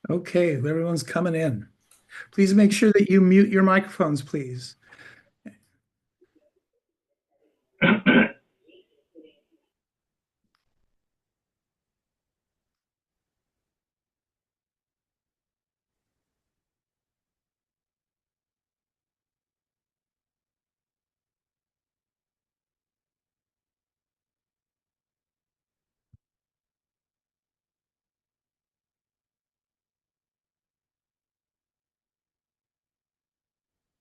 Okay, everyone's coming in. Please make sure that you mute your microphones, please.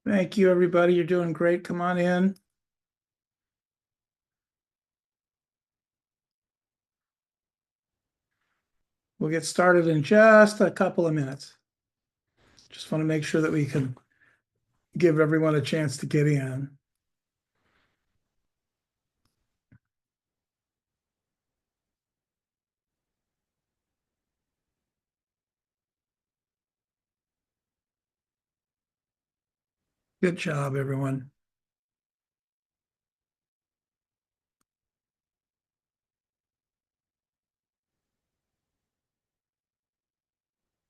Thank you, everybody. You're doing great. Come on in. We'll get started in just a couple of minutes. Just want to make sure that we can give everyone a chance to get in. Good job, everyone.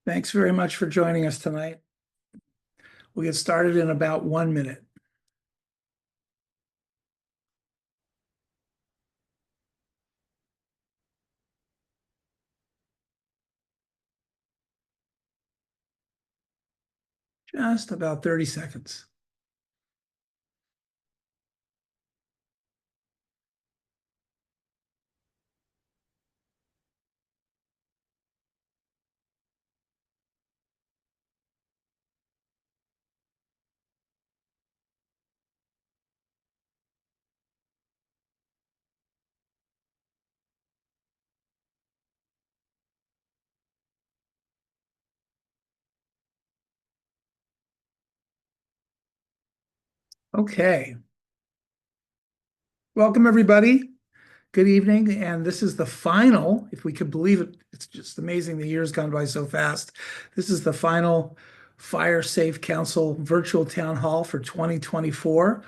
Thanks very much for joining us tonight. We'll get started in about 1 minute. Just about 30 seconds. Okay. Welcome, everybody. Good evening, and this is the final, if we could believe it, it's just amazing the year's gone by so fast. This is the final Fire Safe Council virtual town hall for 2024.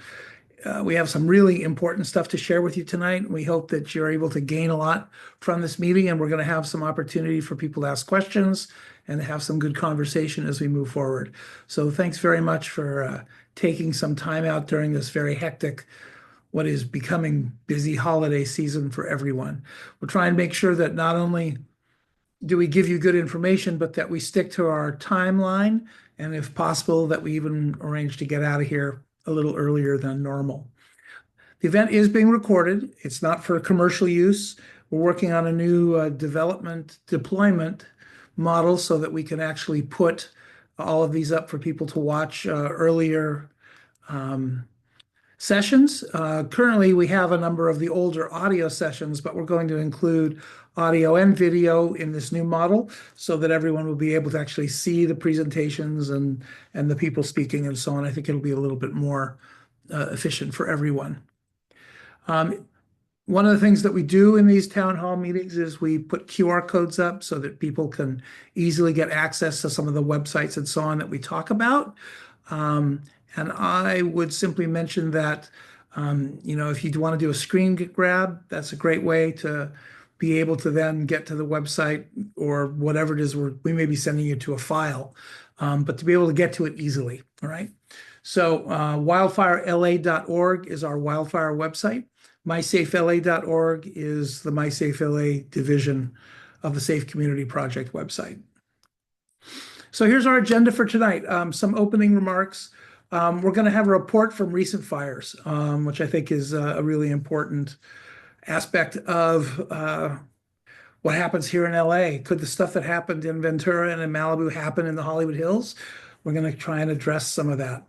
We have some really important stuff to share with you tonight. We hope that you're able to gain a lot from this meeting, and we're going to have some opportunity for people to ask questions and have some good conversation as we move forward. So thanks very much for taking some time out during this very hectic what is becoming busy holiday season for everyone. We're trying to make sure that not only do we give you good information, but that we stick to our timeline, and if possible, that we even arrange to get out of here a little earlier than normal. The event is being recorded. It's not for commercial use. We're working on a new development deployment model so that we can actually put all of these up for people to watch earlier sessions. Currently, we have a number of the older audio sessions, but we're going to include audio and video in this new model so that everyone will be able to actually see the presentations and the people speaking and so on. I think it'll be a little bit more efficient for everyone. One of the things that we do in these town hall meetings is we put QR codes up so that people can easily get access to some of the websites and so on that we talk about. And I would simply mention that, if you want to do a screen grab, that's a great way to be able to then get to the website or whatever it is we may be sending you to a file, but to be able to get to it easily. All right. So wildfirela.org is our wildfire website. MySafeLA.org is the MySafe LA division of the Safe Community Project website. So here's our agenda for tonight. Some opening remarks. We're going to have a report from recent fires, which I think is a really important aspect of what happens here in LA. Could the stuff that happened in Ventura and in Malibu happen in the Hollywood Hills? We're going to try and address some of that.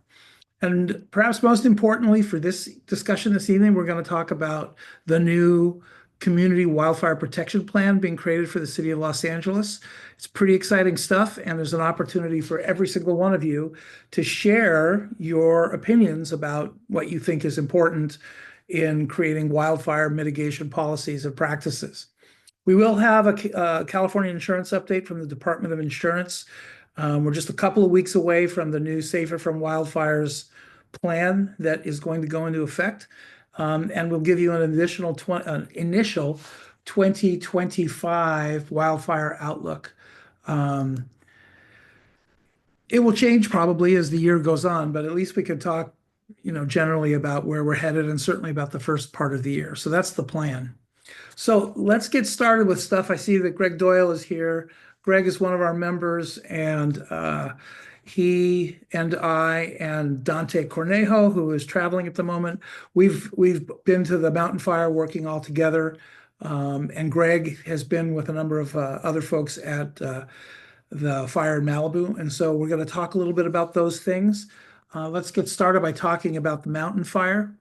And perhaps most importantly for this discussion this evening, we're going to talk about the new Community Wildfire Protection Plan being created for the city of Los Angeles. It's pretty exciting stuff, and there's an opportunity for every single one of you to share your opinions about what you think is important in creating wildfire mitigation policies and practices. We will have a California insurance update from the Department of Insurance. We're just a couple of weeks away from the new Safer from Wildfires plan that is going to go into effect. And we'll give you an initial 2025 wildfire outlook. It will change probably as the year goes on, but at least we can talk, generally about where we're headed and certainly about the first part of the year. So that's the plan. So let's get started with stuff. I see that Greg Doyle is here. Greg is one of our members, and he and I and Dante Cornejo, who is traveling at the moment, we've been to the mountain fire working all together. And Greg has been with a number of other folks at the fire in Malibu. And so we're going to talk a little bit about those things. Let's get started by talking about the mountain fire.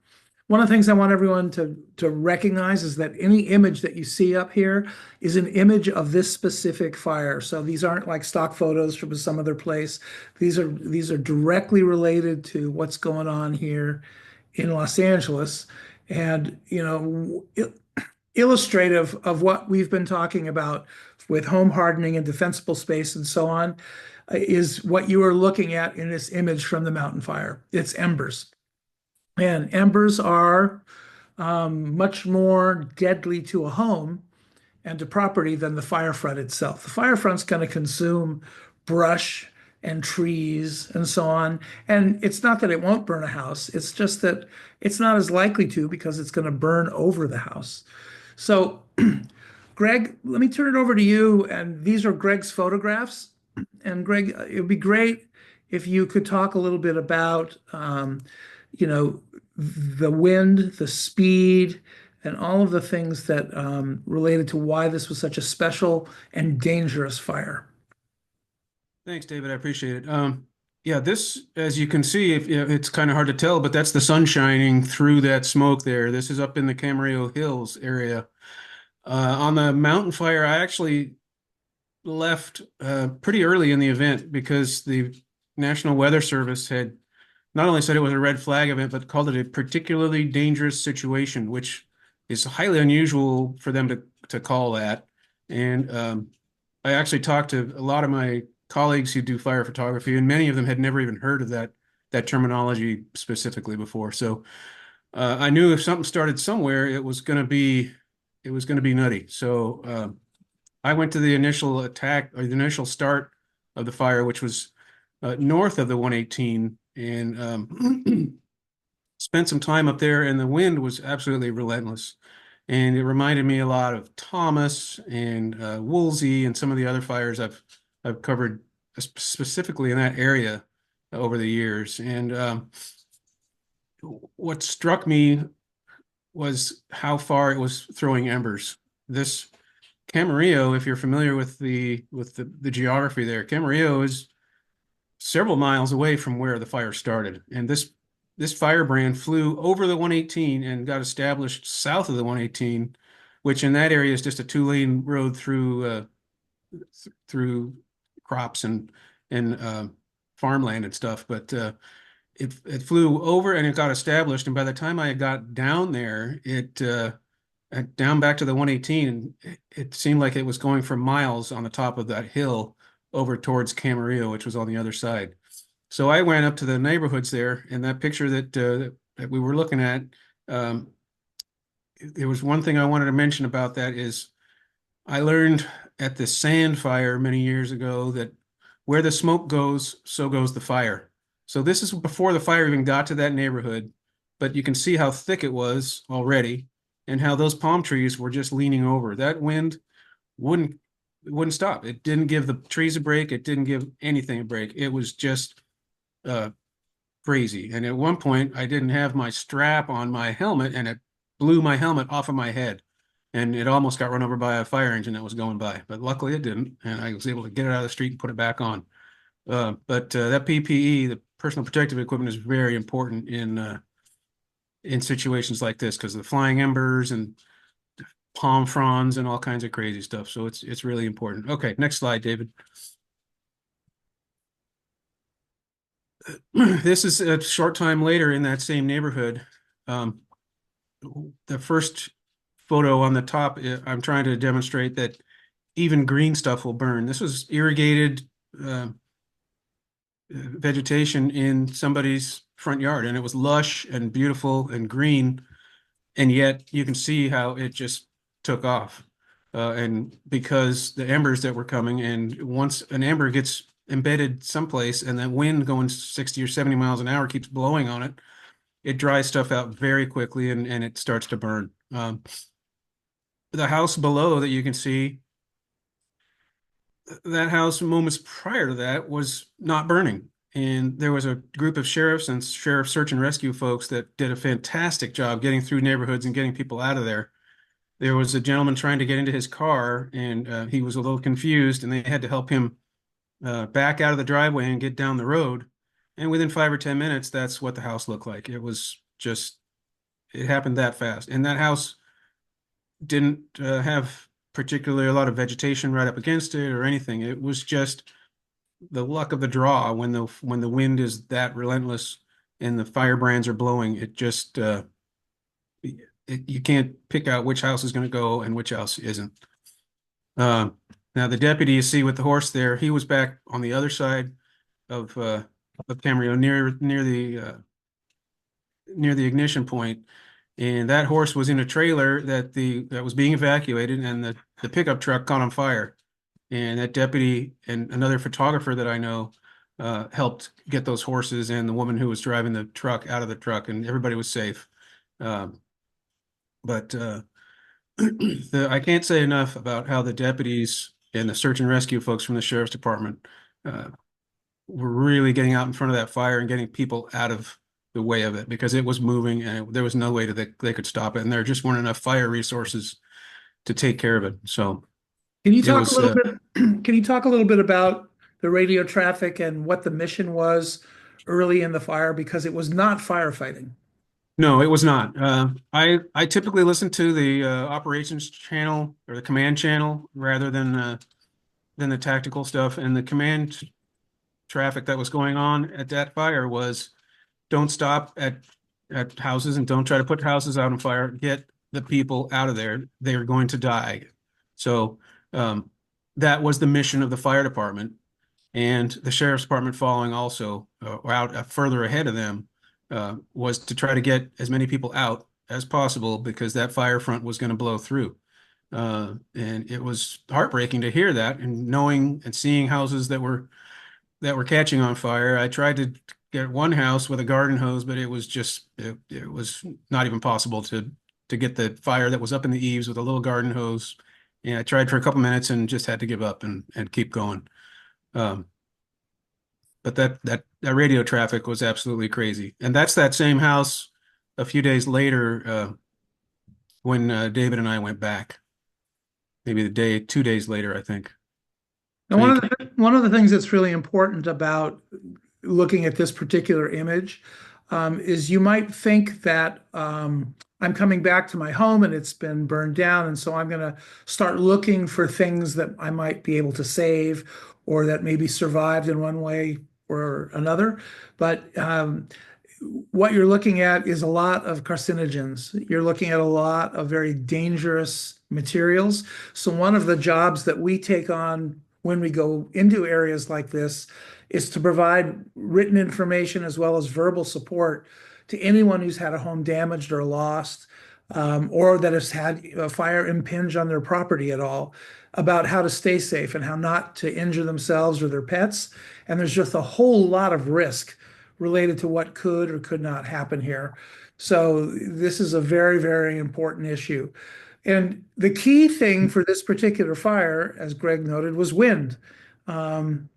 One of the things I want everyone to recognize is that any image that you see up here is an image of this specific fire. So these aren't like stock photos from some other place. These are directly related to what's going on here in Los Angeles. And, illustrative of what we've been talking about with home hardening and defensible space and so on, is what you are looking at in this image from the mountain fire. It's embers. And embers are much more deadly to a home and to property than the fire front itself. The fire front's going to consume brush and trees and so on. And it's not that it won't burn a house, it's just that it's not as likely to because it's going to burn over the house. So, Greg, let me turn it over to you. And these are Greg's photographs. And Greg, it would be great if you could talk a little bit about, the wind, the speed, and all of the things that related to why this was such a special and dangerous fire. Thanks, David. I appreciate it. Yeah, this, as you can see, it's kind of hard to tell, but that's the sun shining through that smoke there. This is up in the Camarillo Hills area. On the mountain fire, I actually left pretty early in the event because the National Weather Service had not only said it was a red flag event, but called it a particularly dangerous situation, which is highly unusual for them to call that. And I actually talked to a lot of my colleagues who do fire photography, and many of them had never even heard of that terminology specifically before. So I knew if something started somewhere, it was going to be nutty. So I went to the initial attack or the initial start of the fire, which was north of the 118, and spent some time up there. And the wind was absolutely relentless, and it reminded me a lot of Thomas and Woolsey and some of the other fires I've covered specifically in that area over the years. And what struck me was how far it was throwing embers. This Camarillo, if you're familiar with the geography there, Camarillo is several miles away from where the fire started. And this firebrand flew over the 118 and got established south of the 118, which in that area is just a 2-lane road through crops and farmland and stuff. But it flew over and it got established. And by the time I got down there, down back to the 118, it seemed like it was going for miles on the top of that hill over towards Camarillo, which was on the other side. So I went up to the neighborhoods there, and that picture that we were looking at, there was one thing I wanted to mention about that is I learned at the sand fire many years ago that where the smoke goes, so goes the fire. So this is before the fire even got to that neighborhood, but you can see how thick it was already and how those palm trees were just leaning over. That wind wouldn't stop. It didn't give the trees a break. It didn't give anything a break. It was just crazy. And at one point, I didn't have my strap on my helmet, and it blew my helmet off of my head. And it almost got run over by a fire engine that was going by. But luckily it didn't, and I was able to get it out of the street and put it back on. But that PPE, the personal protective equipment, is very important in situations like this because of the flying embers and palm fronds and all kinds of crazy stuff. So it's really important. Okay, next slide, David. This is a short time later in that same neighborhood. The first photo on the top, I'm trying to demonstrate that even green stuff will burn. This was irrigated vegetation in somebody's front yard, and it was lush and beautiful and green, and yet you can see how it just took off. And because the embers that were coming, and once an ember gets embedded someplace and that wind going 60 or 70 miles an hour keeps blowing on it, it dries stuff out very quickly and it starts to burn. The house below that you can see, that house moments prior to that was not burning. And there was a group of sheriffs and sheriff search and rescue folks that did a fantastic job getting through neighborhoods and getting people out of there. There was a gentleman trying to get into his car, and he was a little confused, and they had to help him back out of the driveway and get down the road. And within 5 or 10 minutes, that's what the house looked like. It was just, it happened that fast. And that house didn't have particularly a lot of vegetation right up against it or anything. It was just the luck of the draw when the wind is that relentless and the firebrands are blowing. It just you can't pick out which house is going to go and which house isn't. Now the deputy you see with the horse there, he was back on the other side of Camarillo near the ignition point, and that horse was in a trailer that was being evacuated, and the pickup truck caught on fire. And that deputy and another photographer that I know helped get those horses and the woman who was driving the truck out of the truck, and everybody was safe. But I can't say enough about how the deputies and the search and rescue folks from the sheriff's department were really getting out in front of that fire and getting people out of the way of it, because it was moving and there was no way that they could stop it, and there just weren't enough fire resources to take care of it. So Can you it talk a was little bit, can you talk a little bit about the radio traffic and what the mission was early in the fire? Because it was not firefighting. no, it was not. I typically listen to the operations channel or the command channel rather than the tactical stuff. And the command traffic that was going on at that fire was, don't stop at houses and don't try to put houses out on fire. Get the people out of there. They are going to die. So that was the mission of the fire department, and the sheriff's department following also out further ahead of them was to try to get as many people out as possible because that fire front was going to blow through. And it was heartbreaking to hear that and knowing and seeing houses that were catching on fire. I tried to get one house with a garden hose, but it was just it was not even possible to get the fire that was up in the eaves with a little garden hose. And I tried for a couple minutes and just had to give up and keep going. But that radio traffic was absolutely crazy. And that's that same house a few days later when David and I went back. Maybe 2 days later, I think. And So you one of the things that's really important about looking at this particular image is you might think that I'm coming back to my home and it's been burned down, and so I'm going to start looking for things that I might be able to save or that maybe survived in one way or another. But what you're looking at is a lot of carcinogens. You're looking at a lot of very dangerous materials. So one of the jobs that we take on when we go into areas like this is to provide written information as well as verbal support to anyone who's had a home damaged or lost, or that has had a fire impinge on their property at all, about how to stay safe and how not to injure themselves or their pets. And there's just a whole lot of risk related to what could or could not happen here. So this is a very, very important issue. And the key thing for this particular fire, as Greg noted, was wind. And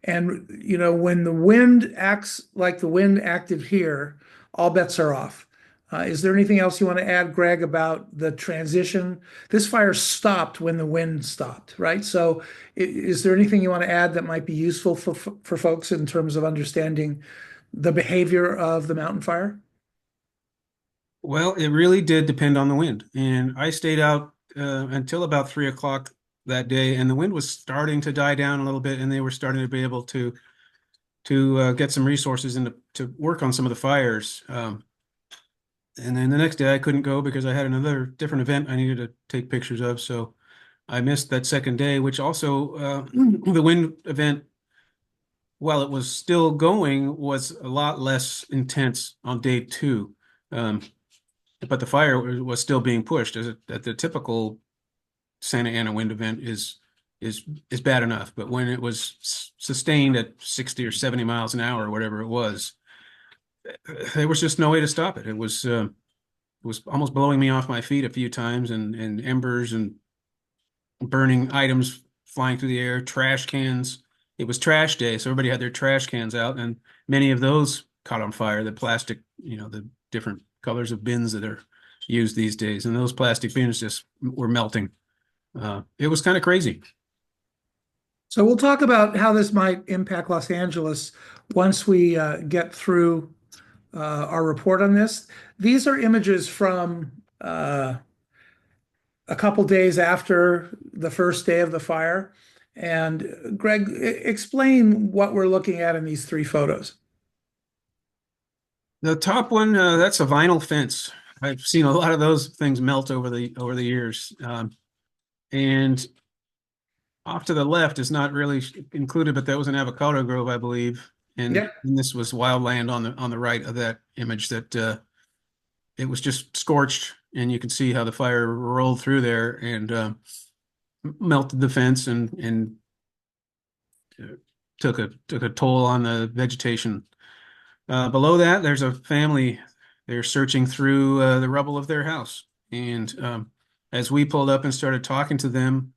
when the wind acts like the wind acted here, all bets are off. Is there anything else you want to add, Greg, about the transition? This fire stopped when the wind stopped, right? So is there anything you want to add that might be useful for folks in terms of understanding the behavior of the mountain fire? Well, it really did depend on the wind. And I stayed out until about 3 o'clock that day, and the wind was starting to die down a little bit, and they were starting to be able to get some resources and to work on some of the fires. And then the next day I couldn't go because I had another different event I needed to take pictures of. So I missed that second day, which also the wind event, while it was still going, was a lot less intense on day two. But the fire was still being pushed. As the typical Santa Ana wind event is is bad enough. But when it was sustained at 60 or 70 miles an hour or whatever it was, there was just no way to stop it. It was almost blowing me off my feet a few times, and embers and burning items flying through the air, trash cans. It was trash day, so everybody had their trash cans out, and many of those caught on fire. The plastic, the different colors of bins that are used these days, and those plastic bins just were melting. It was kind of crazy. So we'll talk about how this might impact Los Angeles once we get through our report on this. These are images from a couple days after the first day of the fire. And Greg, explain what we're looking at in these three photos. The top one, that's a vinyl fence. I've seen a lot of those things melt over the years. And off to the left is not really included, but that was an avocado grove, I believe. And this was wildland on the right of that image that it was just scorched, and you can see how the fire rolled through there and melted the fence and took a toll on the vegetation. Below that, there's a family. They're searching through the rubble of their house, and as we pulled up and started talking to them,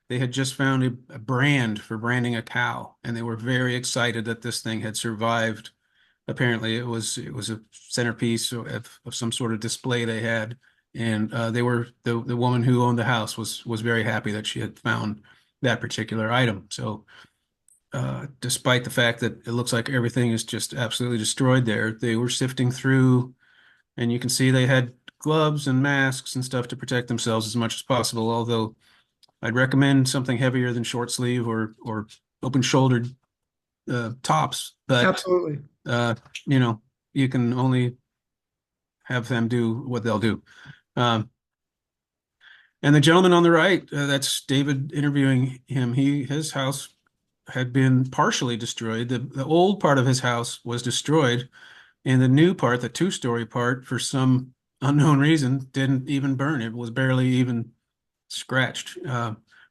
they had just found a brand for branding a cow, and they were very excited that this thing had survived. Apparently, it was a centerpiece of some sort of display they had, and the woman who owned the house was very happy that she had found that particular item. So, despite the fact that it looks like everything is just absolutely destroyed there, they were sifting through, and you can see they had gloves and masks and stuff to protect themselves as much as possible. Although I'd recommend something heavier than short sleeve or open shouldered tops, but Absolutely. You can only have them do what they'll do. And the gentleman on the right, that's David interviewing him. His house had been partially destroyed. The old part of his house was destroyed, and the new part, the two-story part, for some unknown reason, didn't even burn. It was barely even scratched,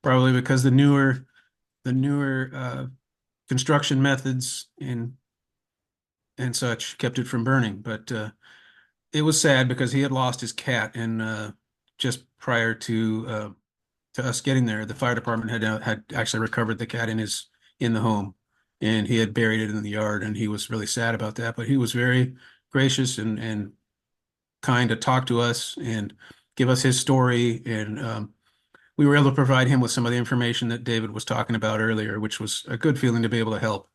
probably because the newer construction methods and such kept it from burning. But it was sad because he had lost his cat, and just prior to us getting there, the fire department had actually recovered the cat in the home, and he had buried it in the yard, and he was really sad about that. But he was very gracious and kind to talk to us and give us his story, and we were able to provide him with some of the information that David was talking about earlier, which was a good feeling to be able to help.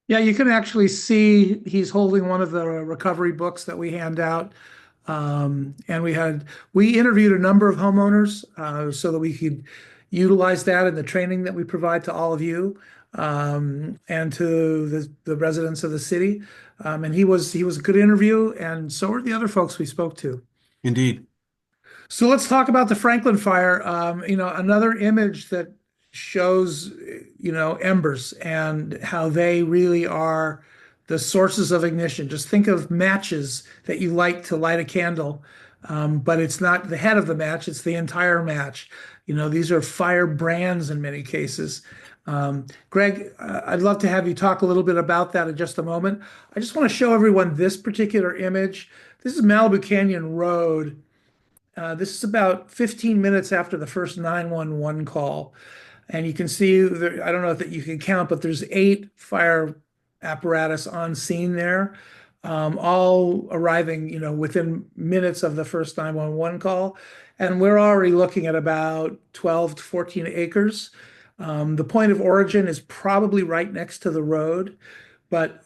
Yeah, you can actually see he's holding one of the recovery books that we hand out. And we interviewed a number of homeowners so that we could utilize that in the training that we provide to all of you and to the residents of the city. And he was a good interview, and so were the other folks we spoke to. Indeed. So let's talk about the Franklin fire. Another image that shows, embers and how they really are the sources of ignition. Just think of matches that you light to light a candle, but it's not the head of the match, it's the entire match. These are fire brands in many cases. Greg, I'd love to have you talk a little bit about that in just a moment. I just want to show everyone this particular image. This is Malibu Canyon Road. This is about 15 minutes after the first 911 call. And you can see there, I don't know if you can count, but there's 8 fire apparatus on scene there, all arriving, within minutes of the first 911 call. And we're already looking at about 12 to 14 acres. The point of origin is probably right next to the road, but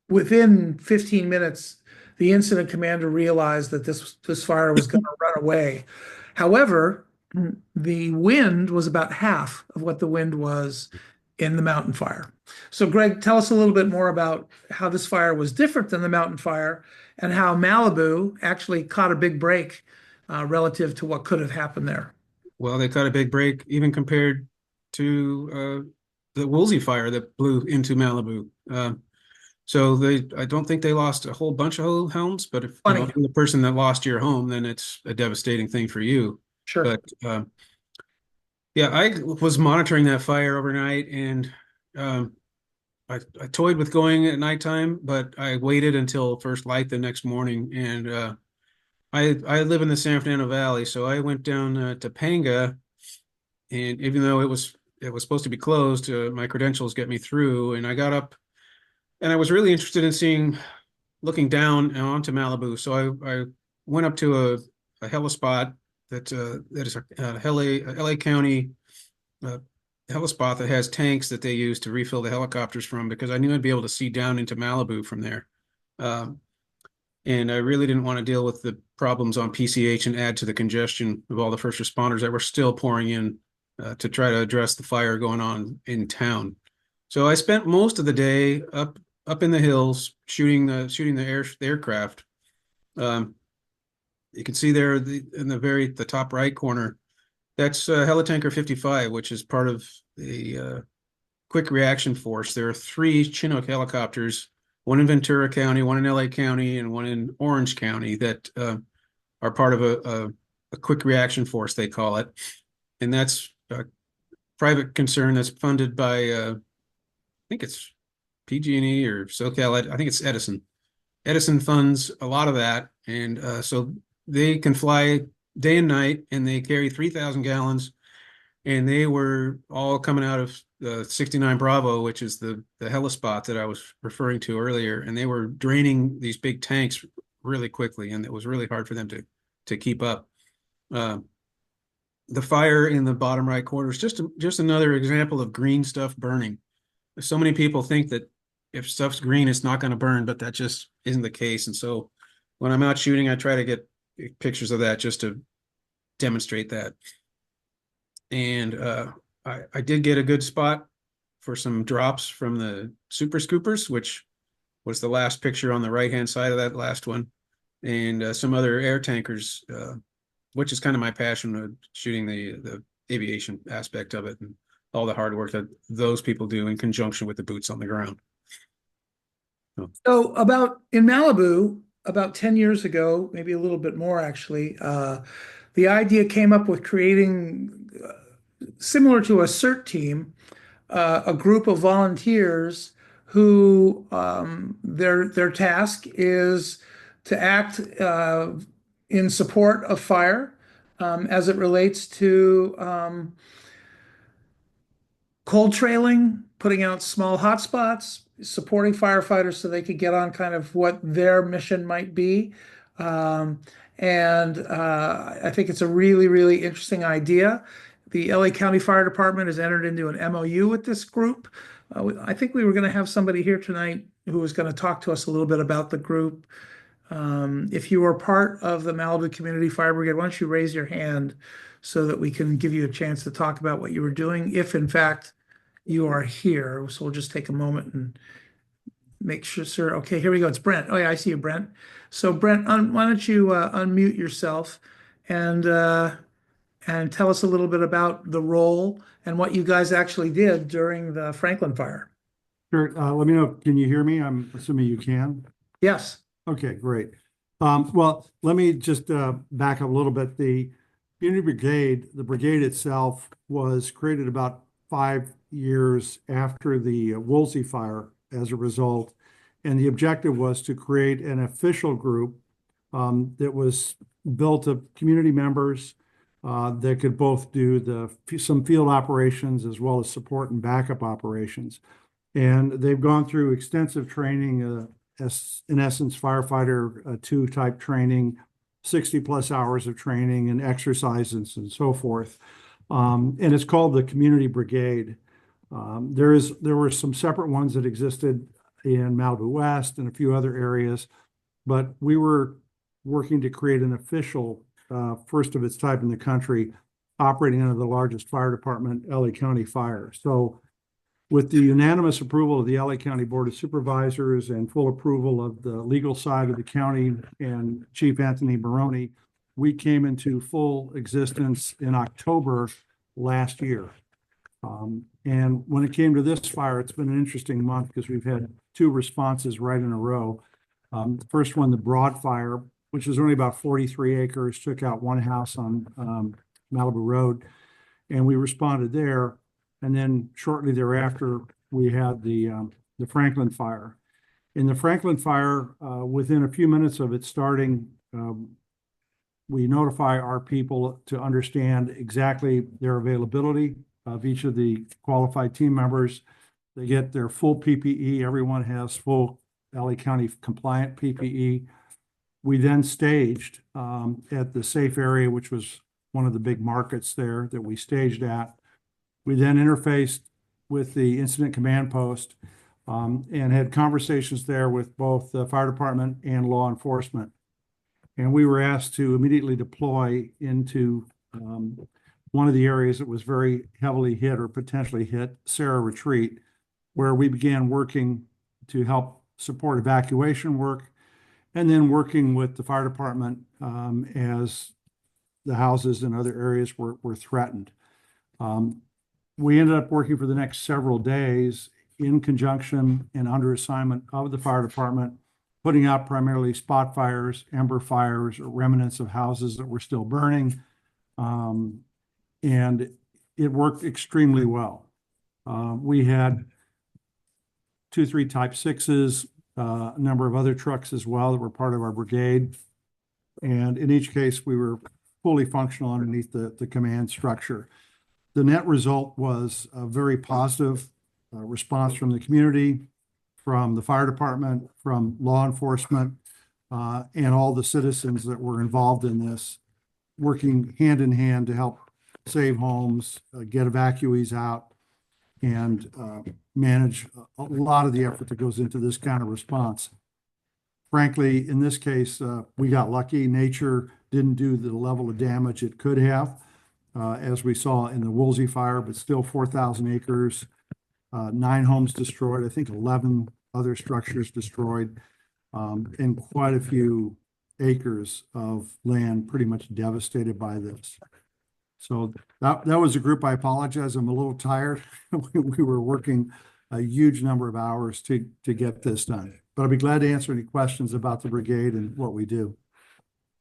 within 15 minutes, the incident commander realized that this fire was going to run away. However, the wind was about half of what the wind was in the mountain fire. So, Greg, tell us a little bit more about how this fire was different than the mountain fire and how Malibu actually caught a big break relative to what could have happened there. Well, they caught a big break even compared to the Woolsey fire that blew into Malibu. So I don't think they lost a whole bunch of homes, but if Funny. you're the person that lost your home, then it's a devastating thing for you. Sure. But Yeah, I was monitoring that fire overnight, and um, I toyed with going at nighttime, but I waited until first light the next morning. And I live in the San Fernando Valley, so I went down to Panga, and even though it was supposed to be closed, my credentials get me through, and I got up, and I was really interested in looking down onto Malibu. So I went up to a helipad that is a LA County uh, helipad that has tanks that they use to refill the helicopters from, because I knew I'd be able to see down into Malibu from there. Um, and I really didn't want to deal with the problems on PCH and add to the congestion of all the first responders that were still pouring in to try to address the fire going on in town. So I spent most of the day up in the hills shooting the aircraft. Um, you can see there in the top right corner, that's Helitanker 55, which is part of a quick reaction force. There are three Chinook helicopters, one in Ventura County, one in LA County, and one in Orange County, that are part of a quick reaction force, they call it. And that's a private concern that's funded by, I think it's PG&E or SoCal. I think it's Edison. Edison funds a lot of that. And so they can fly day and night, and they carry 3,000 gallons, and they were all coming out of the 69 Bravo, which is the helispot that I was referring to earlier, and they were draining these big tanks really quickly, and it was really hard for them to keep up. Uh, the fire in the bottom right corner is just another example of green stuff burning. So many people think that if stuff's green, it's not going to burn, but that just isn't the case. And so when I'm out shooting, I try to get pictures of that just to demonstrate that. And I did get a good spot for some drops from the Super Scoopers, which was the last picture on the right-hand side of that last one, and some other air tankers, which is kind of my passion of shooting the aviation aspect of it, and all the hard work that those people do in conjunction with the boots on the ground. So about in Malibu, about 10 years ago, maybe a little bit more actually, the idea came up with creating, similar to a CERT team, a group of volunteers who their task is to act in support of fire as it relates to cold trailing, putting out small hotspots, supporting firefighters so they could get on kind of what their mission might be. Um, and I think it's a really, really interesting idea. The LA County Fire Department has entered into an MOU with this group. I think we were going to have somebody here tonight who was going to talk to us a little bit about the group. If you are part of the Malibu Community Fire Brigade, why don't you raise your hand so that we can give you a chance to talk about what you were doing, if in fact you are here. So we'll just take a moment and make sure, sir. Okay, here we go. It's Brent. Oh yeah, I see you, Brent. So Brent, why don't you unmute yourself and uh, and tell us a little bit about the role and what you guys actually did during the Franklin fire. Sure. Let me know. Can you hear me? I'm assuming you can. Yes. Okay, great. Well, let me just back up a little bit. The Community Brigade, the brigade itself was created about 5 years after the Woolsey fire as a result. And the objective was to create an official group that was built of community members that could both do some field operations as well as support and backup operations. And they've gone through extensive training, in essence, firefighter 2 type training, 60 plus hours of training and exercises and so forth. And it's called the Community Brigade. There were some separate ones that existed in Malibu West and a few other areas, but we were working to create an official, first of its type in the country, operating under the largest fire department, LA County Fire. So with the unanimous approval of the LA County Board of Supervisors and full approval of the legal side of the county and Chief Anthony Baroni, we came into full existence in October last year. And when it came to this fire, it's been an interesting month because we've had 2 responses right in a row. The first one, the Broad Fire, which was only about 43 acres, took out 1 house on Malibu Road. and we responded there. And then shortly thereafter, we had the Franklin fire. In the Franklin fire, within a few minutes of it starting, we notify our people to understand exactly their availability of each of the qualified team members. They get their full PPE. Everyone has full LA County compliant PPE. We then staged at the safe area, which was one of the big markets there that we staged at. We then interfaced with the incident command post and had conversations there with both the fire department and law enforcement. And we were asked to immediately deploy into one of the areas that was very heavily hit or potentially hit, Sarah Retreat, where we began working to help support evacuation work, and then working with the fire department as the houses and other areas were threatened. We ended up working for the next several days in conjunction and under assignment of the fire department, putting out primarily spot fires, ember fires, or remnants of houses that were still burning. And it worked extremely well. We had 2-3 Type 6s, a number of other trucks as well that were part of our brigade. And in each case, we were fully functional underneath the command structure. The net result was a very positive response from the community, from the fire department, from law enforcement, and all the citizens that were involved in this, working hand in hand to help save homes, get evacuees out, and manage a lot of the effort that goes into this kind of response. Frankly, in this case, we got lucky. Nature didn't do the level of damage it could have, as we saw in the Woolsey fire, but still 4,000 acres, 9 homes destroyed, I think 11 other structures destroyed, and quite a few acres of land pretty much devastated by this. So that was a group. I apologize. I'm a little tired. We were working a huge number of hours to get this done. But I'll be glad to answer any questions about the brigade and what we do.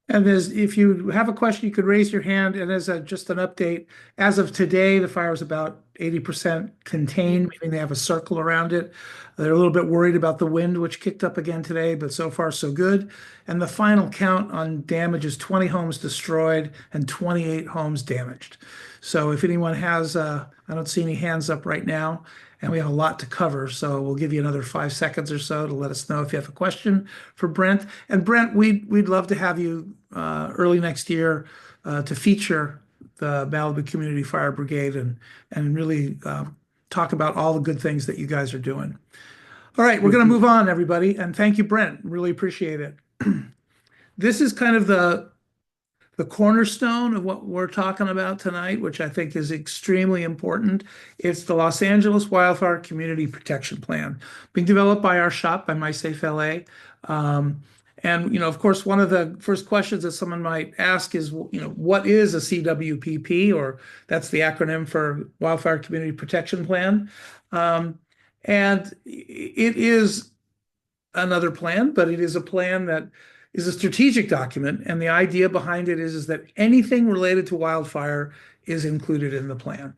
And if you have a question, you could raise your hand. And as just an update, as of today, the fire is about 80% contained, meaning they have a circle around it. They're a little bit worried about the wind, which kicked up again today, but so far so good. And the final count on damage is 20 homes destroyed and 28 homes damaged. So if anyone has, I don't see any hands up right now, and we have a lot to cover. So we'll give you another 5 seconds or so to let us know if you have a question for Brent. And Brent, we'd love to have you early next year to feature the Malibu Community Fire Brigade and really talk about all the good things that you guys are doing. All right, we're going to move on, everybody. And thank you, Brent. Really appreciate it. This is kind of the cornerstone of what we're talking about tonight, which I think is extremely important. It's the Los Angeles Wildfire Community Protection Plan, being developed by our shop, by MySafe LA. And, of course, one of the first questions that someone might ask is, what is a CWPP, or that's the acronym for Wildfire Community Protection Plan. And it is another plan, but it is a plan that is a strategic document. And the idea behind it is that anything related to wildfire is included in the plan.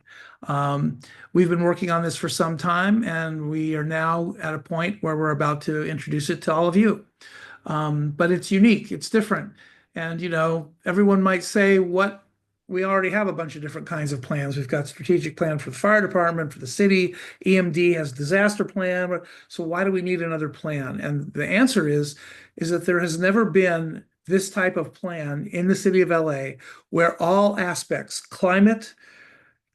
We've been working on this for some time, and we are now at a point where we're about to introduce it to all of you. But it's unique, it's different. And, everyone might say, we already have a bunch of different kinds of plans. We've got strategic plan for the fire department, for the city. EMD has disaster plan. So why do we need another plan? And the answer is that there has never been this type of plan in the city of LA where all aspects, climate,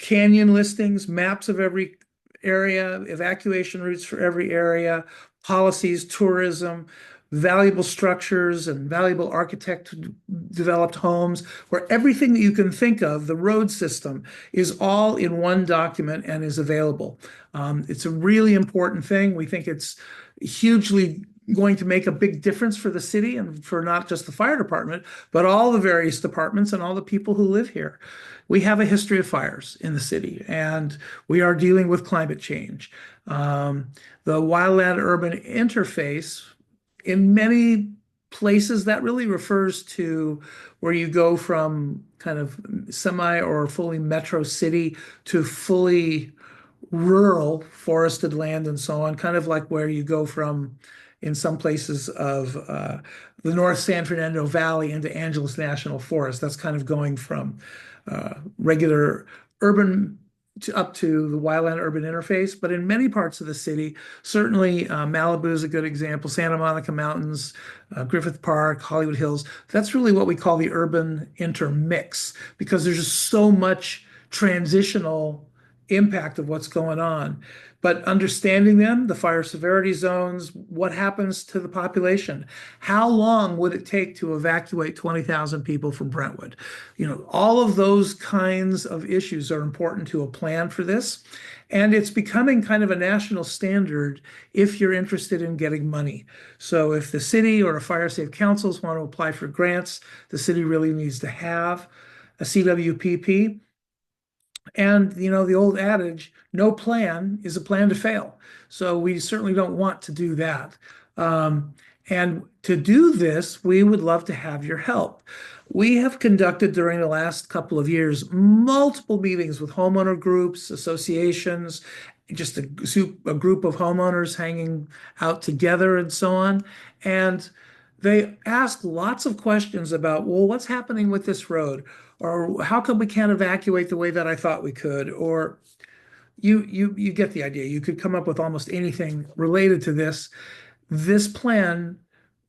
canyon listings, maps of every area, evacuation routes for every area, policies, tourism, valuable structures and valuable architect developed homes, where everything that you can think of, the road system, is all in one document and is available. It's a really important thing. We think it's hugely going to make a big difference for the city and for not just the fire department, but all the various departments and all the people who live here. We have a history of fires in the city, and we are dealing with climate change. The wildland urban interface, in many places, that really refers to where you go from kind of semi or fully metro city to fully rural forested land and so on, kind of like where you go from in some places of the North San Fernando Valley into Angeles National Forest. That's kind of going from regular urban up to the wildland urban interface. But in many parts of the city, certainly Malibu is a good example, Santa Monica Mountains, Griffith Park, Hollywood Hills. That's really what we call the urban intermix, because there's just so much transitional impact of what's going on. But understanding them, the fire severity zones, what happens to the population, how long would it take to evacuate 20,000 people from Brentwood? All of those kinds of issues are important to a plan for this. And it's becoming kind of a national standard if you're interested in getting money. So if the city or a fire safe councils want to apply for grants, the city really needs to have a CWPP. And the old adage, no plan is a plan to fail. So we certainly don't want to do that. And to do this, we would love to have your help. We have conducted during the last couple of years multiple meetings with homeowner groups, associations, just a group of homeowners hanging out together and so on. And they ask lots of questions about, well, what's happening with this road? Or how come we can't evacuate the way that I thought we could? Or you get the idea. You could come up with almost anything related to this. This plan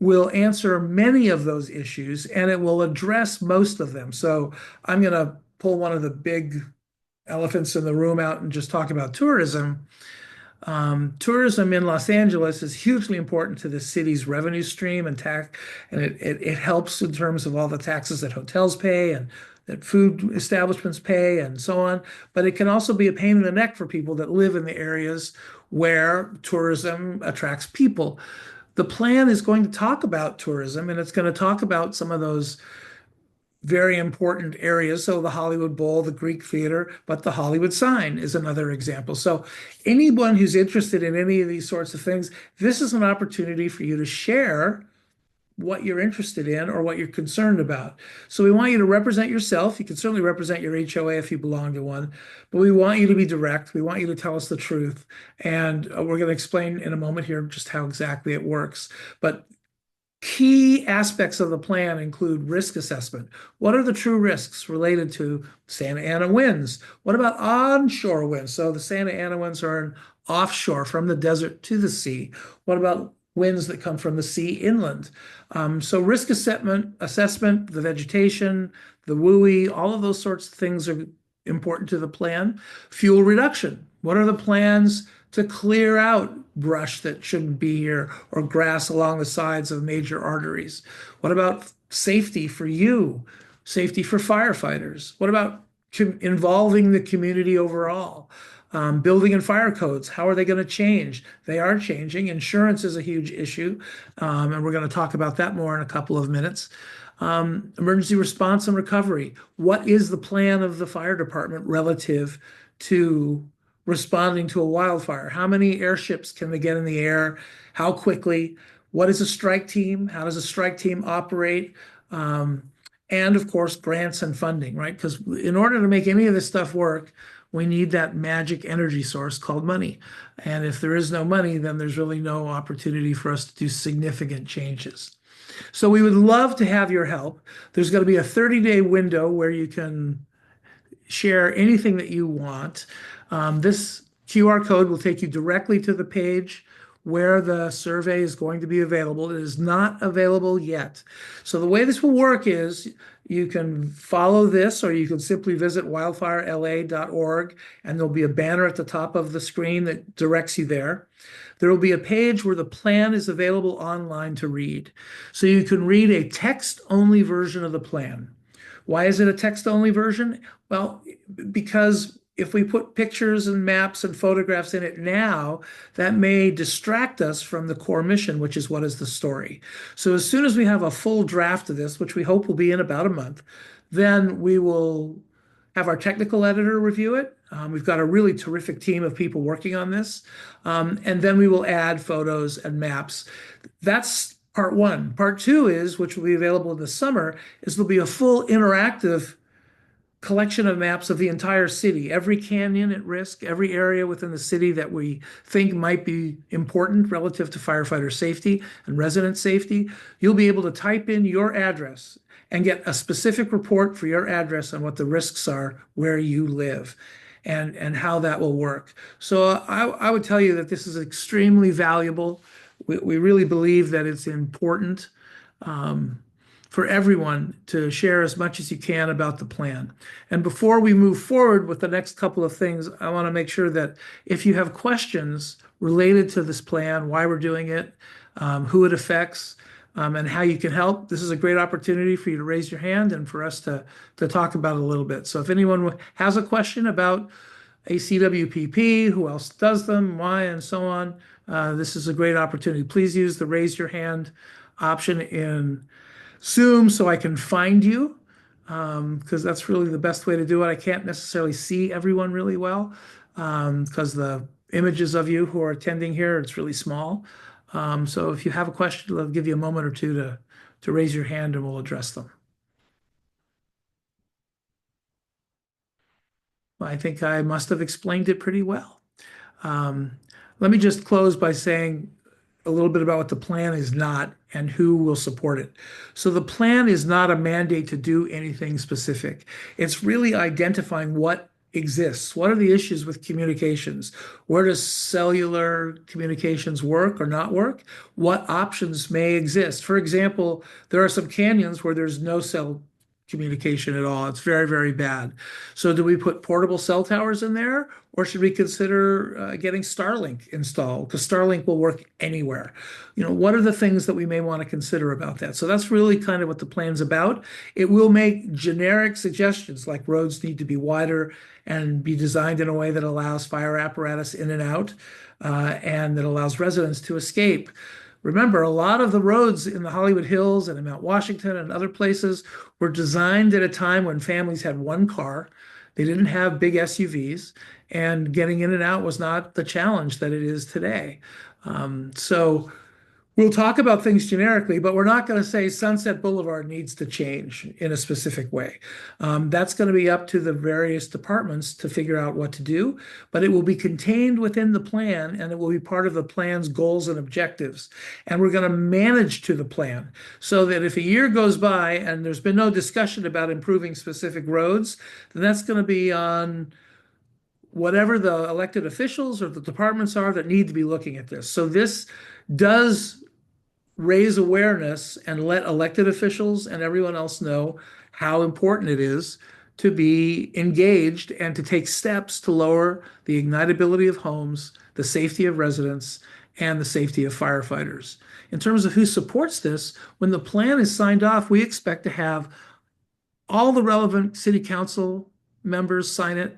will answer many of those issues, and it will address most of them. So I'm going to pull one of the big elephants in the room out and just talk about tourism. Tourism in Los Angeles is hugely important to the city's revenue stream and tax, and it helps in terms of all the taxes that hotels pay and that food establishments pay and so on. But it can also be a pain in the neck for people that live in the areas where tourism attracts people. The plan is going to talk about tourism, and it's going to talk about some of those very important areas. So the Hollywood Bowl, the Greek Theater, but the Hollywood sign is another example. So anyone who's interested in any of these sorts of things, this is an opportunity for you to share what you're interested in or what you're concerned about. So we want you to represent yourself. You can certainly represent your HOA if you belong to one, but we want you to be direct. We want you to tell us the truth. And we're going to explain in a moment here just how exactly it works. But key aspects of the plan include risk assessment. What are the true risks related to Santa Ana winds? What about onshore winds? So the Santa Ana winds are offshore from the desert to the sea. What about winds that come from the sea inland? So risk assessment, the vegetation, the WUI, all of those sorts of things are important to the plan. Fuel reduction. What are the plans to clear out brush that shouldn't be here or grass along the sides of major arteries? What about safety for you? Safety for firefighters? What about involving the community overall? Building and fire codes, how are they going to change? They are changing. Insurance is a huge issue, and we're going to talk about that more in a couple of minutes. Emergency response and recovery. What is the plan of the fire department relative to responding to a wildfire? How many airships can they get in the air? How quickly? What is a strike team? How does a strike team operate? And of course, grants and funding, right? Because in order to make any of this stuff work, we need that magic energy source called money. And if there is no money, then there's really no opportunity for us to do significant changes. So we would love to have your help. There's going to be a 30-day window where you can share anything that you want. This QR code will take you directly to the page where the survey is going to be available. It is not available yet. So the way this will work is you can follow this, or you can simply visit wildfirela.org, and there'll be a banner at the top of the screen that directs you there. There will be a page where the plan is available online to read. So you can read a text-only version of the plan. Why is it a text-only version? Well, because if we put pictures and maps and photographs in it now, that may distract us from the core mission, which is what is the story. So as soon as we have a full draft of this, which we hope will be in about a month, then we will have our technical editor review it. We've got a really terrific team of people working on this. And then we will add photos and maps. That's part one. Part two is, which will be available in the summer, is there'll be a full interactive collection of maps of the entire city, every canyon at risk, every area within the city that we think might be important relative to firefighter safety and resident safety. You'll be able to type in your address and get a specific report for your address on what the risks are where you live and how that will work. So I would tell you that this is extremely valuable. We really believe that it's important for everyone to share as much as you can about the plan. And before we move forward with the next couple of things, I want to make sure that if you have questions related to this plan, why we're doing it, who it affects, and how you can help, this is a great opportunity for you to raise your hand and for us to talk about it a little bit. So if anyone has a question about a CWPP, who else does them, why, and so on, this is a great opportunity. Please use the raise your hand option in Zoom so I can find you, because that's really the best way to do it. I can't necessarily see everyone really well because the images of you who are attending here, it's really small. So if you have a question, I'll give you a moment or two to raise your hand and we'll address them. I think I must have explained it pretty well. Let me just close by saying a little bit about what the plan is not and who will support it. So the plan is not a mandate to do anything specific. It's really identifying what exists. What are the issues with communications? Where does cellular communications work or not work? What options may exist? For example, there are some canyons where there's no cell communication at all. It's very, very bad. So do we put portable cell towers in there, or should we consider getting Starlink installed? Because Starlink will work anywhere. What are the things that we may want to consider about that? So that's really kind of what the plan's about. It will make generic suggestions like roads need to be wider and be designed in a way that allows fire apparatus in and out, and that allows residents to escape. Remember, a lot of the roads in the Hollywood Hills and in Mount Washington and other places were designed at a time when families had one car. They didn't have big SUVs, and getting in and out was not the challenge that it is today. So we'll talk about things generically, but we're not going to say Sunset Boulevard needs to change in a specific way. That's going to be up to the various departments to figure out what to do, but it will be contained within the plan and it will be part of the plan's goals and objectives. And we're going to manage to the plan so that if a year goes by and there's been no discussion about improving specific roads, then that's going to be on whatever the elected officials or the departments are that need to be looking at this. So this does raise awareness and let elected officials and everyone else know how important it is to be engaged and to take steps to lower the ignitability of homes, the safety of residents, and the safety of firefighters. In terms of who supports this, when the plan is signed off, we expect to have all the relevant city council members sign it,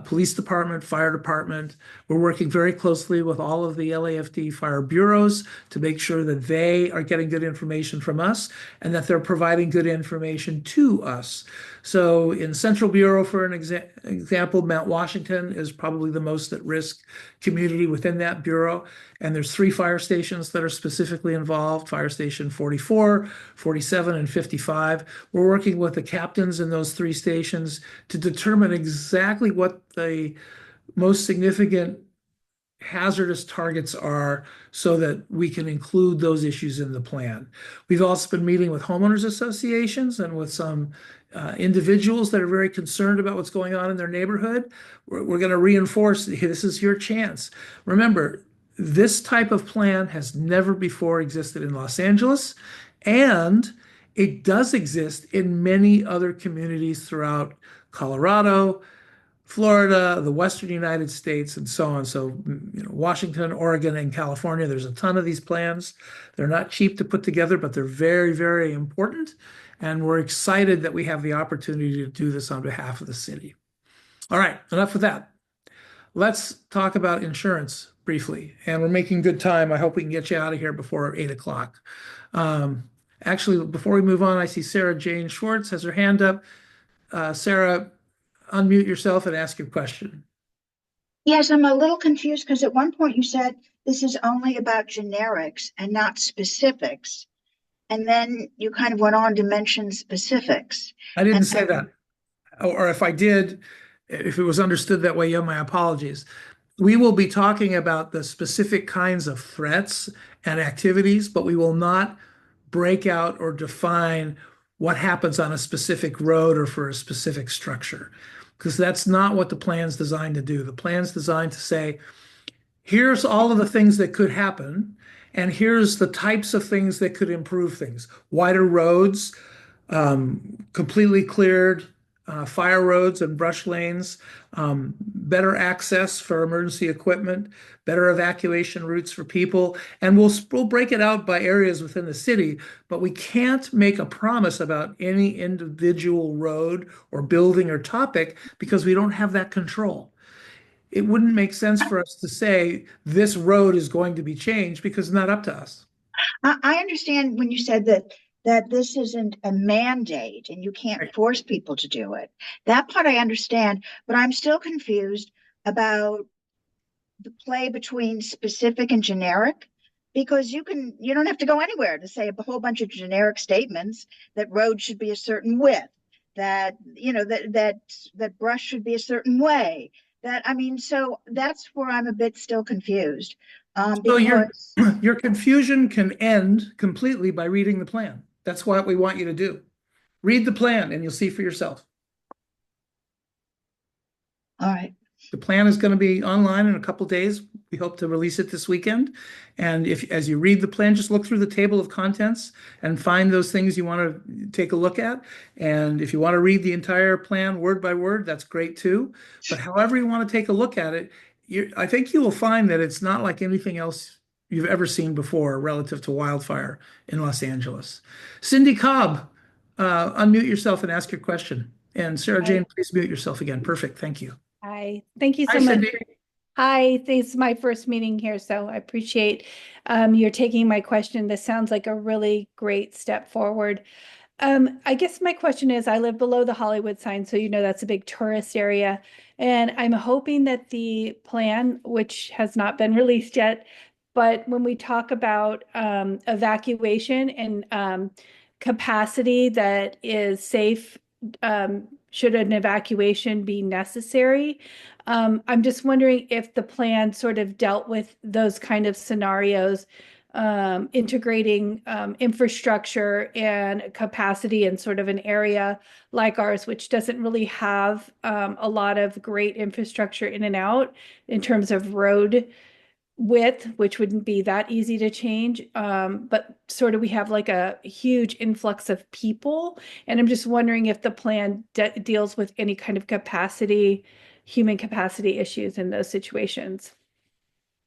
police department, fire department. We're working very closely with all of the LAFD fire bureaus to make sure that they are getting good information from us and that they're providing good information to us. So in Central Bureau, for an example, Mount Washington is probably the most at risk community within that bureau. And there's 3 fire stations that are specifically involved, Fire Station 44, 47, and 55. We're working with the captains in those 3 stations to determine exactly what the most significant hazardous targets are so that we can include those issues in the plan. We've also been meeting with homeowners associations and with some individuals that are very concerned about what's going on in their neighborhood. We're going to reinforce this is your chance. Remember, this type of plan has never before existed in Los Angeles, and it does exist in many other communities throughout Colorado, Florida, the Western United States, and so on. So, Washington, Oregon, and California, there's a ton of these plans. They're not cheap to put together, but they're very, very important. And we're excited that we have the opportunity to do this on behalf of the city. All right, enough of that. Let's talk about insurance briefly. And we're making good time. I hope we can get you out of here before 8 o'clock. Actually, before we move on, I see Sarah Jane Schwartz has her hand up. Sarah, unmute yourself and ask your question. Yes, I'm a little confused because at one point you said this is only about generics and not specifics. And then you kind of went on to mention specifics. I didn't And say that. Or if I did, if it was understood that way, yeah, my apologies. We will be talking about the specific kinds of threats and activities, but we will not break out or define what happens on a specific road or for a specific structure, because that's not what the plan's designed to do. The plan's designed to say, here's all of the things that could happen, and here's the types of things that could improve things. Wider roads, completely cleared fire roads and brush lanes, better access for emergency equipment, better evacuation routes for people. And we'll break it out by areas within the city, but we can't make a promise about any individual road or building or topic because we don't have that control. It wouldn't make sense for us to say this road is going to be changed because it's not up to us. I understand when you said that this isn't a mandate and you can't Right. force people to do it. That part I understand, but I'm still confused about the play between specific and generic because you don't have to go anywhere to say a whole bunch of generic statements that roads should be a certain width, that that brush should be a certain way. That I mean, so that's where I'm a bit still confused. So your Because your confusion can end completely by reading the plan. That's what we want you to do. Read the plan and you'll see for yourself. all right. The plan is going to be online in a couple days. We hope to release it this weekend. And if, as you read the plan, just look through the table of contents and find those things you want to take a look at. And if you want to read the entire plan word by word, that's great too. But however you want to take a look at it, I think you will find that it's not like anything else you've ever seen before relative to wildfire in Los Angeles. Cindy Cobb, unmute yourself and ask your question. And Sarah Jane, please mute yourself again. Perfect. Thank you. Hi, thank you Hi, so much. Cindy. Hi, this is my first meeting here, so I appreciate you're taking my question. This sounds like a really great step forward. I guess my question is, I live below the Hollywood sign, so that's a big tourist area. And I'm hoping that the plan, which has not been released yet, but when we talk about evacuation and capacity that is safe, should an evacuation be necessary, I'm just wondering if the plan sort of dealt with those kind of scenarios, integrating infrastructure and capacity in sort of an area like ours, which doesn't really have a lot of great infrastructure in and out in terms of road width, which wouldn't be that easy to change. But sort of we have like a huge influx of people. And I'm just wondering if the plan deals with any kind of capacity, human capacity issues in those situations.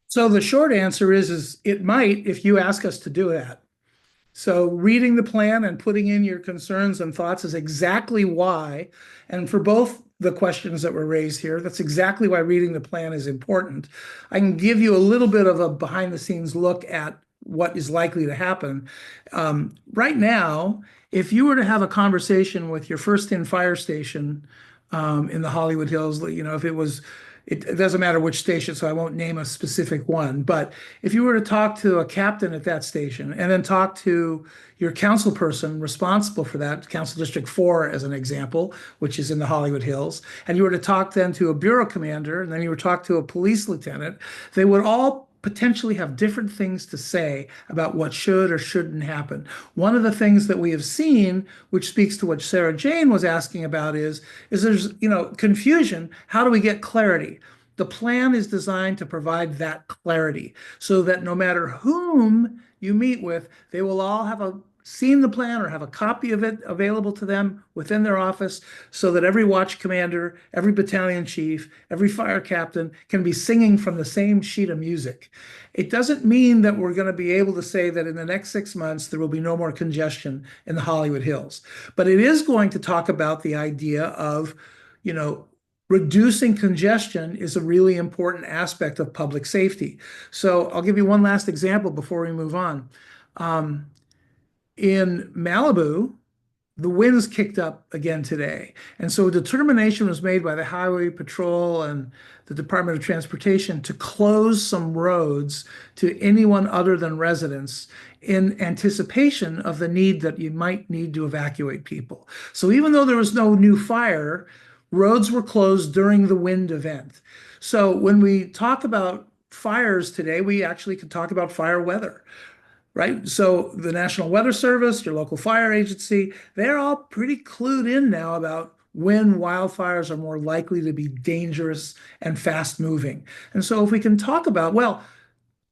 So the short answer is it might if you ask us to do that. So reading the plan and putting in your concerns and thoughts is exactly why, and for both the questions that were raised here, that's exactly why reading the plan is important. I can give you a little bit of a behind the scenes look at what is likely to happen. Right now, if you were to have a conversation with your first in fire station in the Hollywood Hills, if it was, it doesn't matter which station, so I won't name a specific one. But if you were to talk to a captain at that station and then talk to your council person responsible for that, Council District 4 as an example, which is in the Hollywood Hills, and you were to talk then to a bureau commander and then you were to talk to a police lieutenant, they would all potentially have different things to say about what should or shouldn't happen. One of the things that we have seen, which speaks to what Sarah Jane was asking about, is there's confusion. How do we get clarity? The plan is designed to provide that clarity so that no matter whom you meet with, they will all have seen the plan or have a copy of it available to them within their office so that every watch commander, every battalion chief, every fire captain can be singing from the same sheet of music. It doesn't mean that we're going to be able to say that in the next 6 months there will be no more congestion in the Hollywood Hills. But it is going to talk about the idea of, reducing congestion is a really important aspect of public safety. So I'll give you one last example before we move on. In Malibu, the winds kicked up again today. And so a determination was made by the Highway Patrol and the Department of Transportation to close some roads to anyone other than residents in anticipation of the need that you might need to evacuate people. So even though there was no new fire, roads were closed during the wind event. So when we talk about fires today, we actually could talk about fire weather, right? So the National Weather Service, your local fire agency, they're all pretty clued in now about when wildfires are more likely to be dangerous and fast moving. And so if we can talk about, well,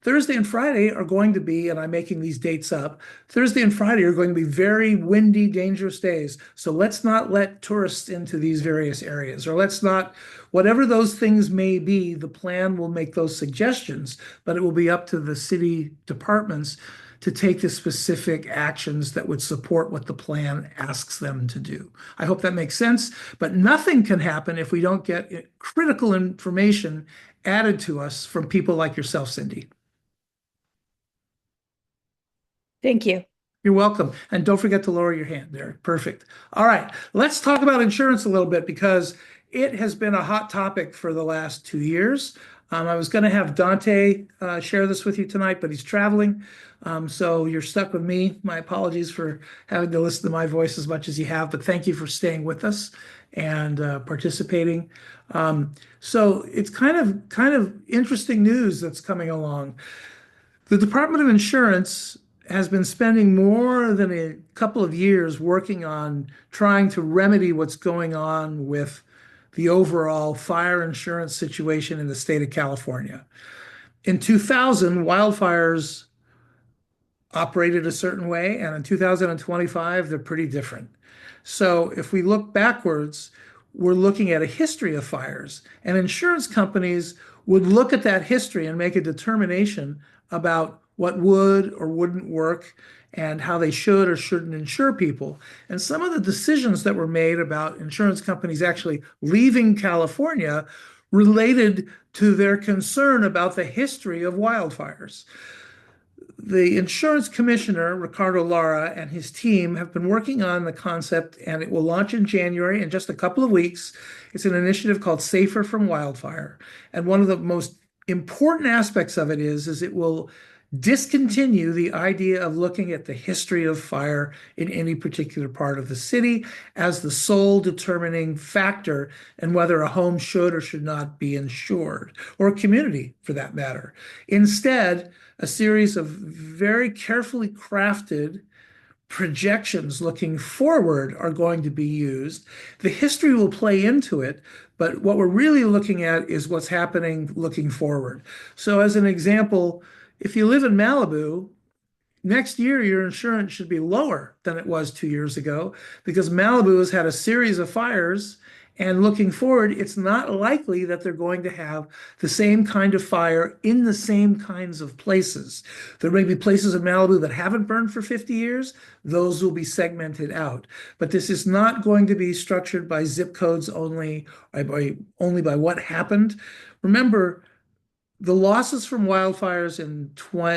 Thursday and Friday are going to be, and I'm making these dates up, Thursday and Friday are going to be very windy, dangerous days. So let's not let tourists into these various areas, or let's not, whatever those things may be, the plan will make those suggestions, but it will be up to the city departments to take the specific actions that would support what the plan asks them to do. I hope that makes sense, but nothing can happen if we don't get critical information added to us from people like yourself, Cindy. Thank you. You're welcome. And don't forget to lower your hand there. Perfect. All right. Let's talk about insurance a little bit because it has been a hot topic for the last 2 years. I was going to have Dante share this with you tonight, but he's traveling. So you're stuck with me. My apologies for having to listen to my voice as much as you have, but thank you for staying with us and participating. So it's kind of interesting news that's coming along. The Department of Insurance has been spending more than a couple of years working on trying to remedy what's going on with the overall fire insurance situation in the state of California. In 2000, wildfires operated a certain way, and in 2025, they're pretty different. So if we look backwards, we're looking at a history of fires, and insurance companies would look at that history and make a determination about what would or wouldn't work and how they should or shouldn't insure people. And some of the decisions that were made about insurance companies actually leaving California related to their concern about the history of wildfires. The insurance commissioner, Ricardo Lara, and his team have been working on the concept, and it will launch in January in just a couple of weeks. It's an initiative called Safer from Wildfire. And one of the most important aspects of it is it will discontinue the idea of looking at the history of fire in any particular part of the city as the sole determining factor in whether a home should or should not be insured, or a community for that matter. Instead, a series of very carefully crafted projections looking forward are going to be used. The history will play into it, but what we're really looking at is what's happening looking forward. So as an example, if you live in Malibu, next year your insurance should be lower than it was 2 years ago because Malibu has had a series of fires, and looking forward, it's not likely that they're going to have the same kind of fire in the same kinds of places. There may be places in Malibu that haven't burned for 50 years. Those will be segmented out. But this is not going to be structured by zip codes only, only by what happened. Remember, the losses from wildfires in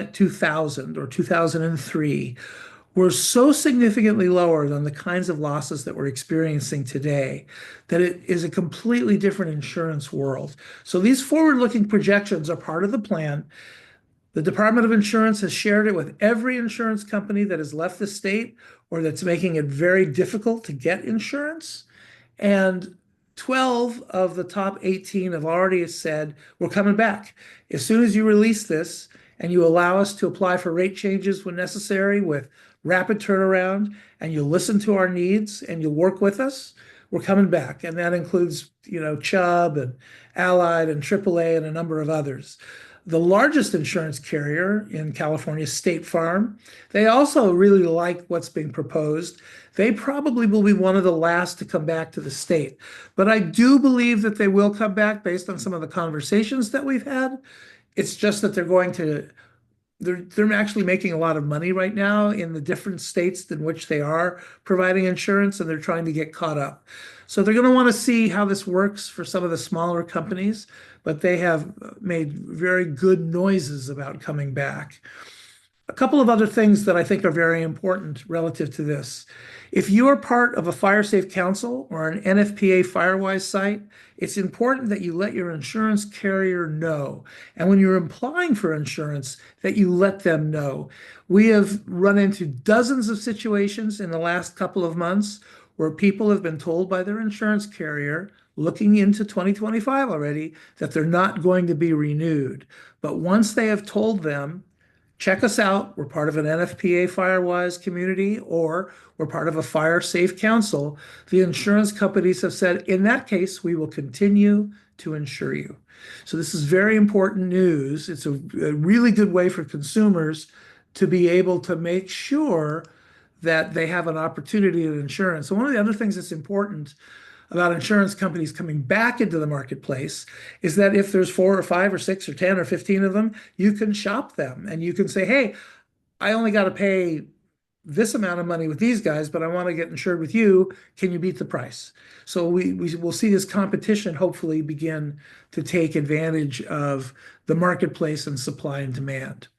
2000 or 2003 were so significantly lower than the kinds of losses that we're experiencing today that it is a completely different insurance world. So these forward-looking projections are part of the plan. The Department of Insurance has shared it with every insurance company that has left the state or that's making it very difficult to get insurance. And 12 of the top 18 have already said, we're coming back. As soon as you release this and you allow us to apply for rate changes when necessary with rapid turnaround, and you'll listen to our needs and you'll work with us, we're coming back. And that includes, Chubb and Allied and AAA and a number of others. The largest insurance carrier in California, State Farm, they also really like what's being proposed. They probably will be one of the last to come back to the state. But I do believe that they will come back based on some of the conversations that we've had. It's just that they're actually making a lot of money right now in the different states in which they are providing insurance, and they're trying to get caught up. So they're going to want to see how this works for some of the smaller companies, but they have made very good noises about coming back. a couple of other things that I think are very important relative to this. If you are part of a fire safe council or an NFPA Firewise site, it's important that you let your insurance carrier know. And when you're applying for insurance, that you let them know. We have run into dozens of situations in the last couple of months where people have been told by their insurance carrier, looking into 2025 already, that they're not going to be renewed. But once they have told them, check us out, we're part of an NFPA Firewise community, or we're part of a fire safe council, the insurance companies have said, in that case, we will continue to insure you. So this is very important news. It's a really good way for consumers to be able to make sure that they have an opportunity at insurance. So one of the other things that's important about insurance companies coming back into the marketplace is that if there's 4 or 5 or 6 or 10 or 15 of them, you can shop them and you can say, hey, I only got to pay this amount of money with these guys, but I want to get insured with you. Can you beat the price? So we will see this competition hopefully begin to take advantage of the marketplace and supply and demand.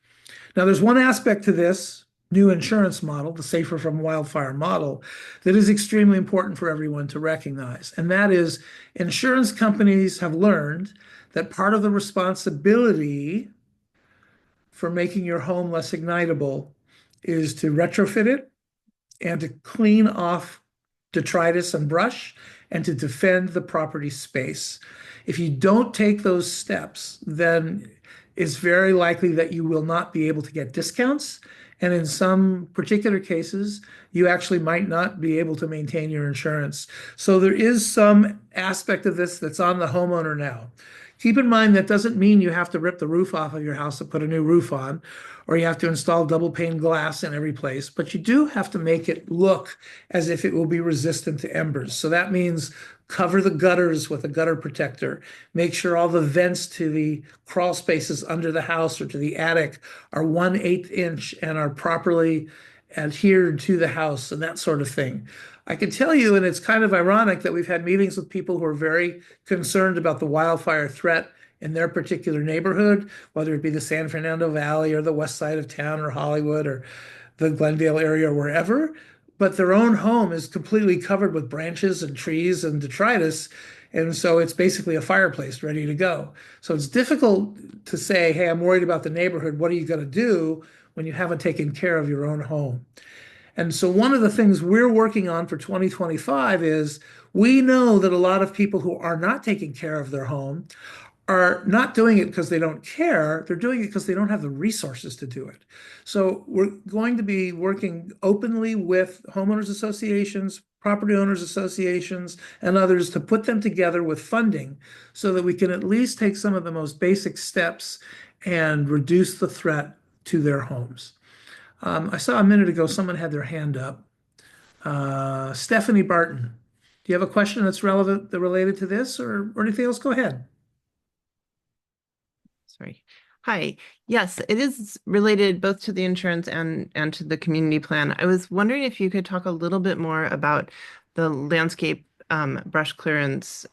Now, there's one aspect to this new insurance model, the Safer from Wildfire model, that is extremely important for everyone to recognize. And that is insurance companies have learned that part of the responsibility for making your home less ignitable is to retrofit it and to clean off detritus and brush and to defend the property space. If you don't take those steps, then it's very likely that you will not be able to get discounts. And in some particular cases, you actually might not be able to maintain your insurance. So there is some aspect of this that's on the homeowner now. Keep in mind that doesn't mean you have to rip the roof off of your house to put a new roof on, or you have to install double pane glass in every place, but you do have to make it look as if it will be resistant to embers. So that means cover the gutters with a gutter protector. Make sure all the vents to the crawl spaces under the house or to the attic are 1/8 inch and are properly adhered to the house and that sort of thing. I can tell you, and it's kind of ironic that we've had meetings with people who are very concerned about the wildfire threat in their particular neighborhood, whether it be the San Fernando Valley or the west side of town or Hollywood or the Glendale area or wherever, but their own home is completely covered with branches and trees and detritus. And so it's basically a fireplace ready to go. So it's difficult to say, hey, I'm worried about the neighborhood. What are you going to do when you haven't taken care of your own home? And so one of the things we're working on for 2025 is we know that a lot of people who are not taking care of their home are not doing it because they don't care. They're doing it because they don't have the resources to do it. So we're going to be working openly with homeowners associations, property owners associations, and others to put them together with funding so that we can at least take some of the most basic steps and reduce the threat to their homes. I saw a minute ago someone had their hand up. Stephanie Barton, do you have a question that's related to this or anything else? Go ahead. Sorry. Hi. Yes, it is related both to the insurance and to the community plan. I was wondering if you could talk a little bit more about the landscape brush clearance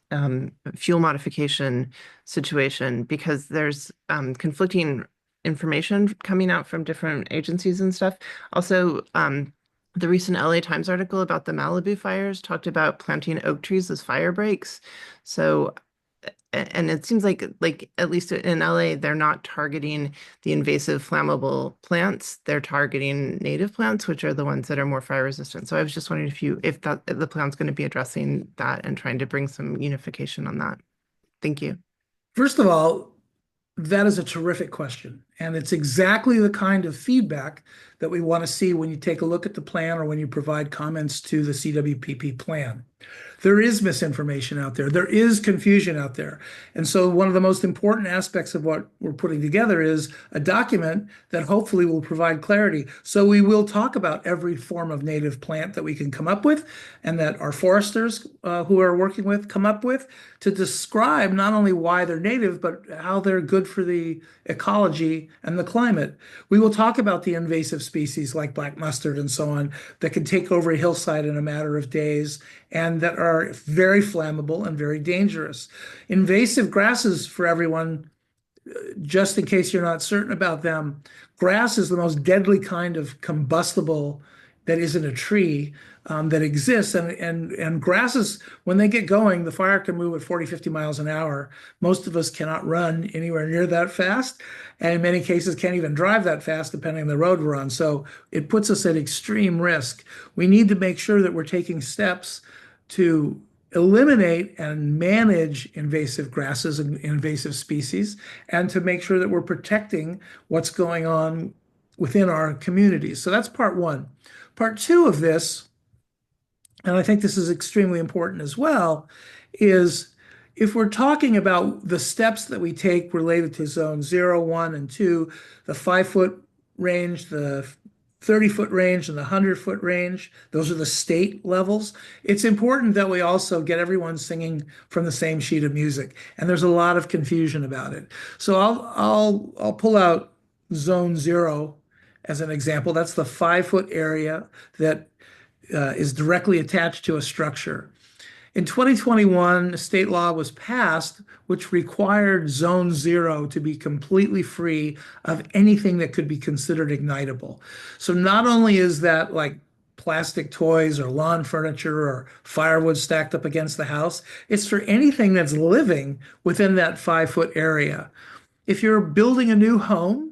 fuel modification situation, because there's conflicting information coming out from different agencies and stuff. Also, the recent LA Times article about the Malibu fires talked about planting oak trees as fire breaks. So, and it seems like at least in LA, they're not targeting the invasive flammable plants. They're targeting native plants, which are the ones that are more fire resistant. So I was just wondering if the plan's going to be addressing that and trying to bring some unification on that. Thank you. First of all, that is a terrific question. And it's exactly the kind of feedback that we want to see when you take a look at the plan or when you provide comments to the CWPP plan. There is misinformation out there. There is confusion out there. And so one of the most important aspects of what we're putting together is a document that hopefully will provide clarity. So we will talk about every form of native plant that we can come up with and that our foresters who are working with come up with to describe not only why they're native, but how they're good for the ecology and the climate. We will talk about the invasive species like black mustard and so on that can take over a hillside in a matter of days and that are very flammable and very dangerous. Invasive grasses, for everyone, just in case you're not certain about them, grass is the most deadly kind of combustible that isn't a tree that exists. And grasses, when they get going, the fire can move at 40, 50 miles an hour. Most of us cannot run anywhere near that fast. And in many cases, can't even drive that fast, depending on the road we're on. So it puts us at extreme risk. We need to make sure that we're taking steps to eliminate and manage invasive grasses and invasive species, and to make sure that we're protecting what's going on within our communities. So that's part one. Part two of this, and I think this is extremely important as well, is if we're talking about the steps that we take related to zone 0, 1, and 2, the 5-foot range, the 30-foot range, and the 100-foot range, those are the state levels. It's important that we also get everyone singing from the same sheet of music, and there's a lot of confusion about it. So I'll pull out zone 0 as an example. That's the 5-foot area that is directly attached to a structure. In 2021, a state law was passed which required zone 0 to be completely free of anything that could be considered ignitable. So not only is that like plastic toys or lawn furniture or firewood stacked up against the house, it's for anything that's living within that 5-foot area. If you're building a new home,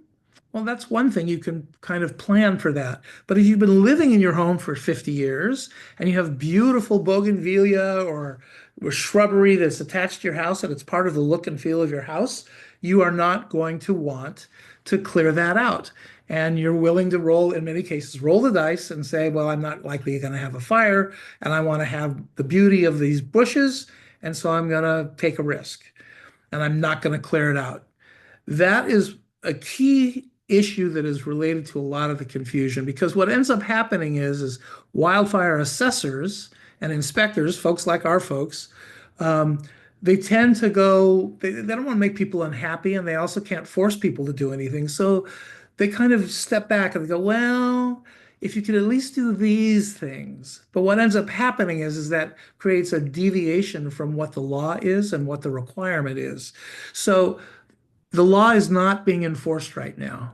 well, that's one thing, you can kind of plan for that. But if you've been living in your home for 50 years and you have beautiful bougainvillea or shrubbery that's attached to your house and it's part of the look and feel of your house, you are not going to want to clear that out. And you're willing to roll, in many cases, roll the dice and say, well, I'm not likely going to have a fire and I want to have the beauty of these bushes. And so I'm going to take a risk and I'm not going to clear it out. That is a key issue that is related to a lot of the confusion, because what ends up happening is wildfire assessors and inspectors, folks like our folks, they tend to go, they don't want to make people unhappy, and they also can't force people to do anything. So they kind of step back and they go, well, if you could at least do these things. But what ends up happening is that creates a deviation from what the law is and what the requirement is. So the law is not being enforced right now,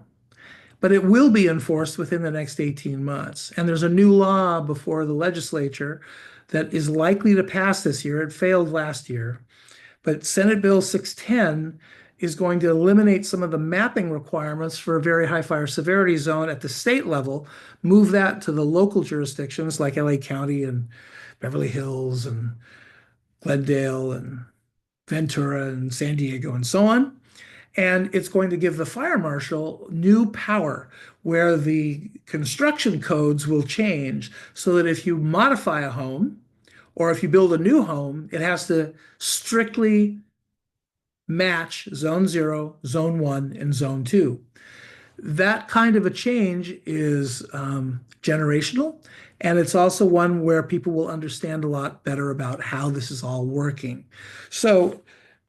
but it will be enforced within the next 18 months. And there's a new law before the legislature that is likely to pass this year. It failed last year, but Senate Bill 610 is going to eliminate some of the mapping requirements for a very high fire severity zone at the state level, move that to the local jurisdictions like LA County and Beverly Hills and Glendale and Ventura and San Diego and so on. And it's going to give the fire marshal new power where the construction codes will change so that if you modify a home or if you build a new home, it has to strictly match zone 0, zone 1, and zone 2. That kind of a change is generational. And it's also one where people will understand a lot better about how this is all working. So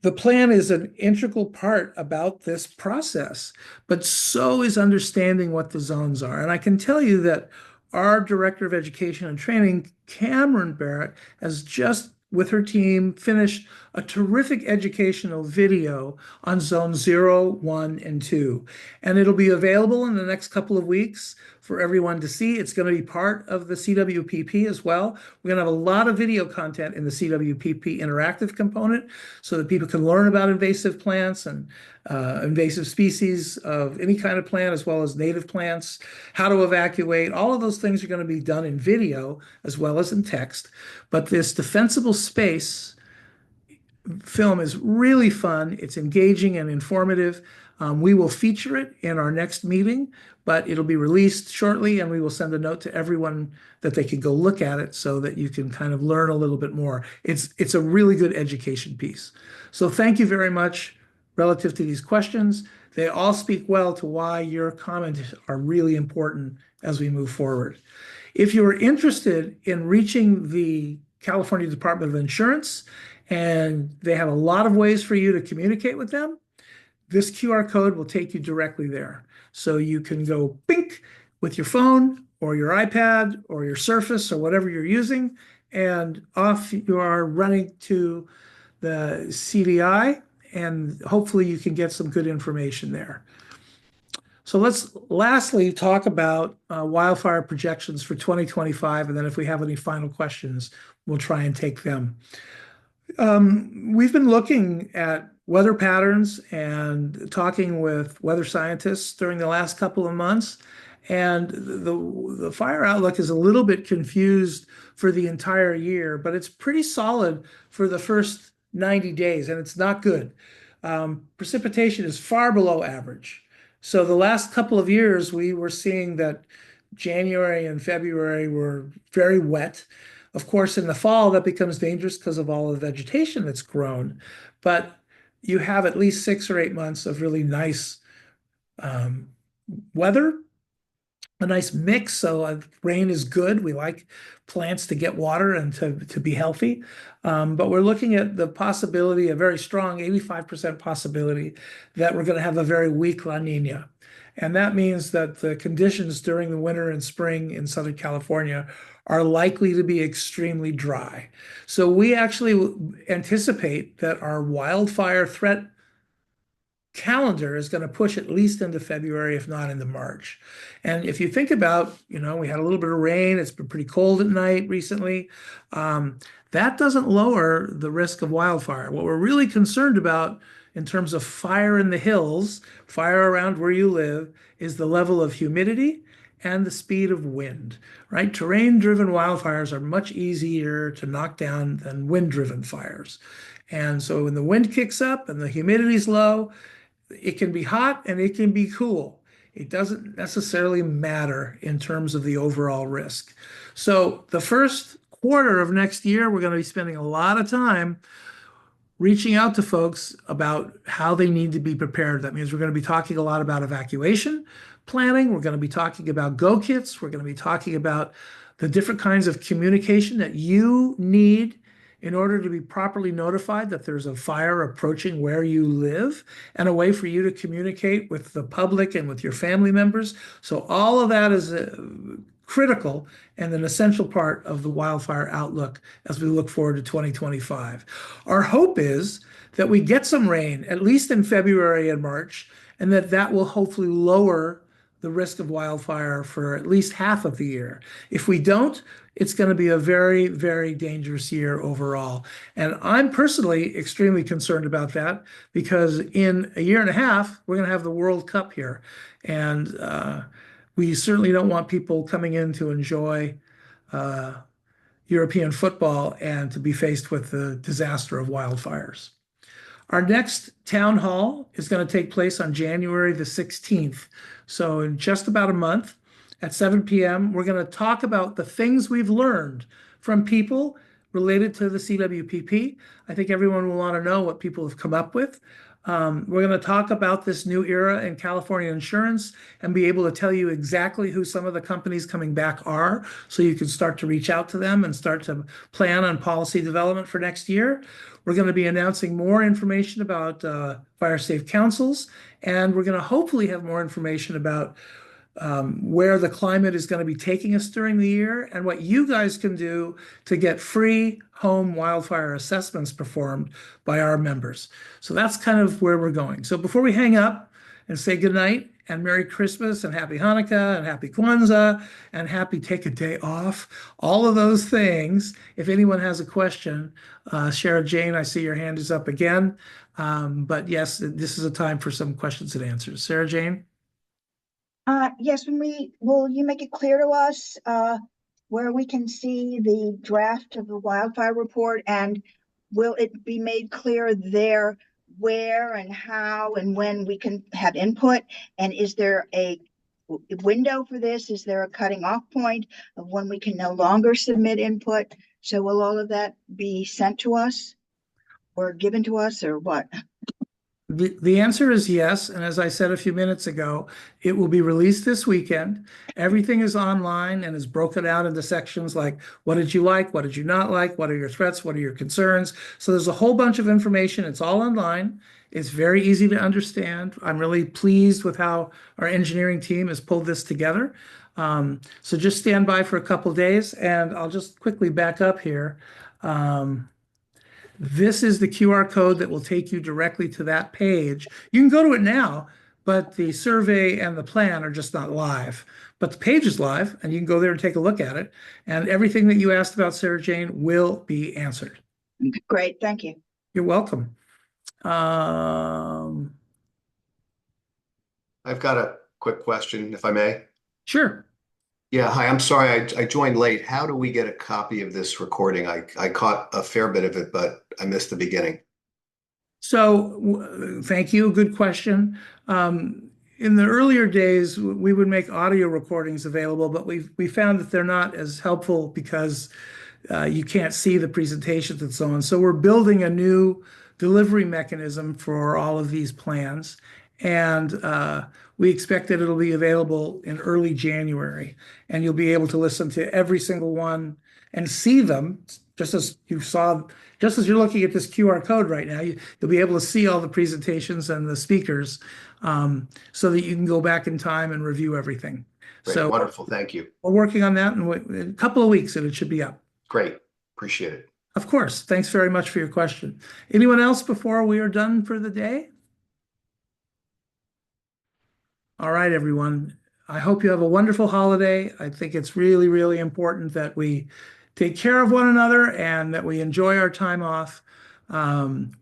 the plan is an integral part about this process, but so is understanding what the zones are. And I can tell you that our Director of Education and Training, Cameron Barrett, has just, with her team, finished a terrific educational video on zone 0, 1, and 2. And it'll be available in the next couple of weeks for everyone to see. It's going to be part of the CWPP as well. We're going to have a lot of video content in the CWPP interactive component so that people can learn about invasive plants and invasive species of any kind of plant, as well as native plants, how to evacuate. All of those things are going to be done in video as well as in text. But this defensible space film is really fun. It's engaging and informative. We will feature it in our next meeting, but it'll be released shortly, and we will send a note to everyone that they can go look at it so that you can kind of learn a little bit more. It's a really good education piece. So thank you very much relative to these questions. They all speak well to why your comments are really important as we move forward. If you are interested in reaching the California Department of Insurance, and they have a lot of ways for you to communicate with them, this QR code will take you directly there. So you can go bink with your phone or your iPad or your Surface or whatever you're using, and off you are running to the CDI, and hopefully you can get some good information there. So let's lastly talk about wildfire projections for 2025, and then if we have any final questions, we'll try and take them. We've been looking at weather patterns and talking with weather scientists during the last couple of months, and the fire outlook is a little bit confused for the entire year, but it's pretty solid for the first 90 days, and it's not good. Precipitation is far below average. So the last couple of years, we were seeing that January and February were very wet. Of course, in the fall, that becomes dangerous because of all the vegetation that's grown. But you have at least 6 or 8 months of really nice weather, a nice mix. So rain is good. We like plants to get water and to be healthy. But we're looking at the possibility, a very strong 85% possibility that we're going to have a very weak La Nina. And that means that the conditions during the winter and spring in Southern California are likely to be extremely dry. So we actually anticipate that our wildfire threat calendar is going to push at least into February, if not into March. And if you think about, we had a little bit of rain, it's been pretty cold at night recently. That doesn't lower the risk of wildfire. What we're really concerned about in terms of fire in the hills, fire around where you live, is the level of humidity and the speed of wind, right? Terrain-driven wildfires are much easier to knock down than wind-driven fires. And so when the wind kicks up and the humidity's low, it can be hot and it can be cool. It doesn't necessarily matter in terms of the overall risk. So the first quarter of next year, we're going to be spending a lot of time reaching out to folks about how they need to be prepared. That means we're going to be talking a lot about evacuation planning. We're going to be talking about go kits. We're going to be talking about the different kinds of communication that you need in order to be properly notified that there's a fire approaching where you live, and a way for you to communicate with the public and with your family members. So all of that is critical and an essential part of the wildfire outlook as we look forward to 2025. Our hope is that we get some rain, at least in February and March, and that will hopefully lower the risk of wildfire for at least half of the year. If we don't, it's going to be a very, very dangerous year overall. And I'm personally extremely concerned about that, because in a year and a half, we're going to have the World Cup here. And we certainly don't want people coming in to enjoy European football and to be faced with the disaster of wildfires. Our next town hall is going to take place on January the 16th. So in just about a month at 7 p.m., we're going to talk about the things we've learned from people related to the CWPP. I think everyone will want to know what people have come up with. We're going to talk about this new era in California insurance and be able to tell you exactly who some of the companies coming back are, so you can start to reach out to them and start to plan on policy development for next year. We're going to be announcing more information about fire safe councils, and we're going to hopefully have more information about where the climate is going to be taking us during the year, and what you guys can do to get free home wildfire assessments performed by our members. So that's kind of where we're going. So before we hang up and say goodnight and Merry Christmas and Happy Hanukkah and Happy Kwanzaa and Happy Take a Day Off, all of those things, if anyone has a question, Sarah Jane, I see your hand is up again. But yes, this is a time for some questions and answers. Sarah Jane? Yes, will you make it clear to us where we can see the draft of the wildfire report, and will it be made clear there where and how and when we can have input? And is there a window for this? Is there a cutting off point of when we can no longer submit input? So will all of that be sent to us or given to us, or what? The answer is yes. And as I said a few minutes ago, it will be released this weekend. Everything is online and is broken out into sections like, what did you like? What did you not like? What are your threats? What are your concerns? So there's a whole bunch of information. It's all online. It's very easy to understand. I'm really pleased with how our engineering team has pulled this together. So just stand by for a couple days, and I'll just quickly back up here. This is the QR code that will take you directly to that page. You can go to it now, but the survey and the plan are just not live. But the page is live, and you can go there and take a look at it. And everything that you asked about, Sarah Jane, will be answered. Great, thank you. You're welcome. I've got a quick question, if I may. Sure. Yeah, hi, I'm sorry, I joined late. How do we get a copy of this recording? I caught a fair bit of it, but I missed the beginning. So thank you. Good question. In the earlier days, we would make audio recordings available, but we found that they're not as helpful because you can't see the presentations and so on. So we're building a new delivery mechanism for all of these plans. And we expect that it'll be available in early January. And you'll be able to listen to every single one and see them, just as you saw, just as you're looking at this QR code right now, you'll be able to see all the presentations and the speakers so that you can go back in time and review everything. Great, So wonderful, thank you. we're working on that in a couple of weeks and it should be up. Great, appreciate it. Of course. Thanks very much for your question. Anyone else before we are done for the day? All right, everyone. I hope you have a wonderful holiday. I think it's really, really important that we take care of one another and that we enjoy our time off.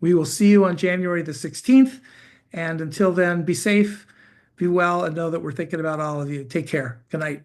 We will see you on January the 16th. And until then, be safe, be well, and know that we're thinking about all of you. Take care. Good night.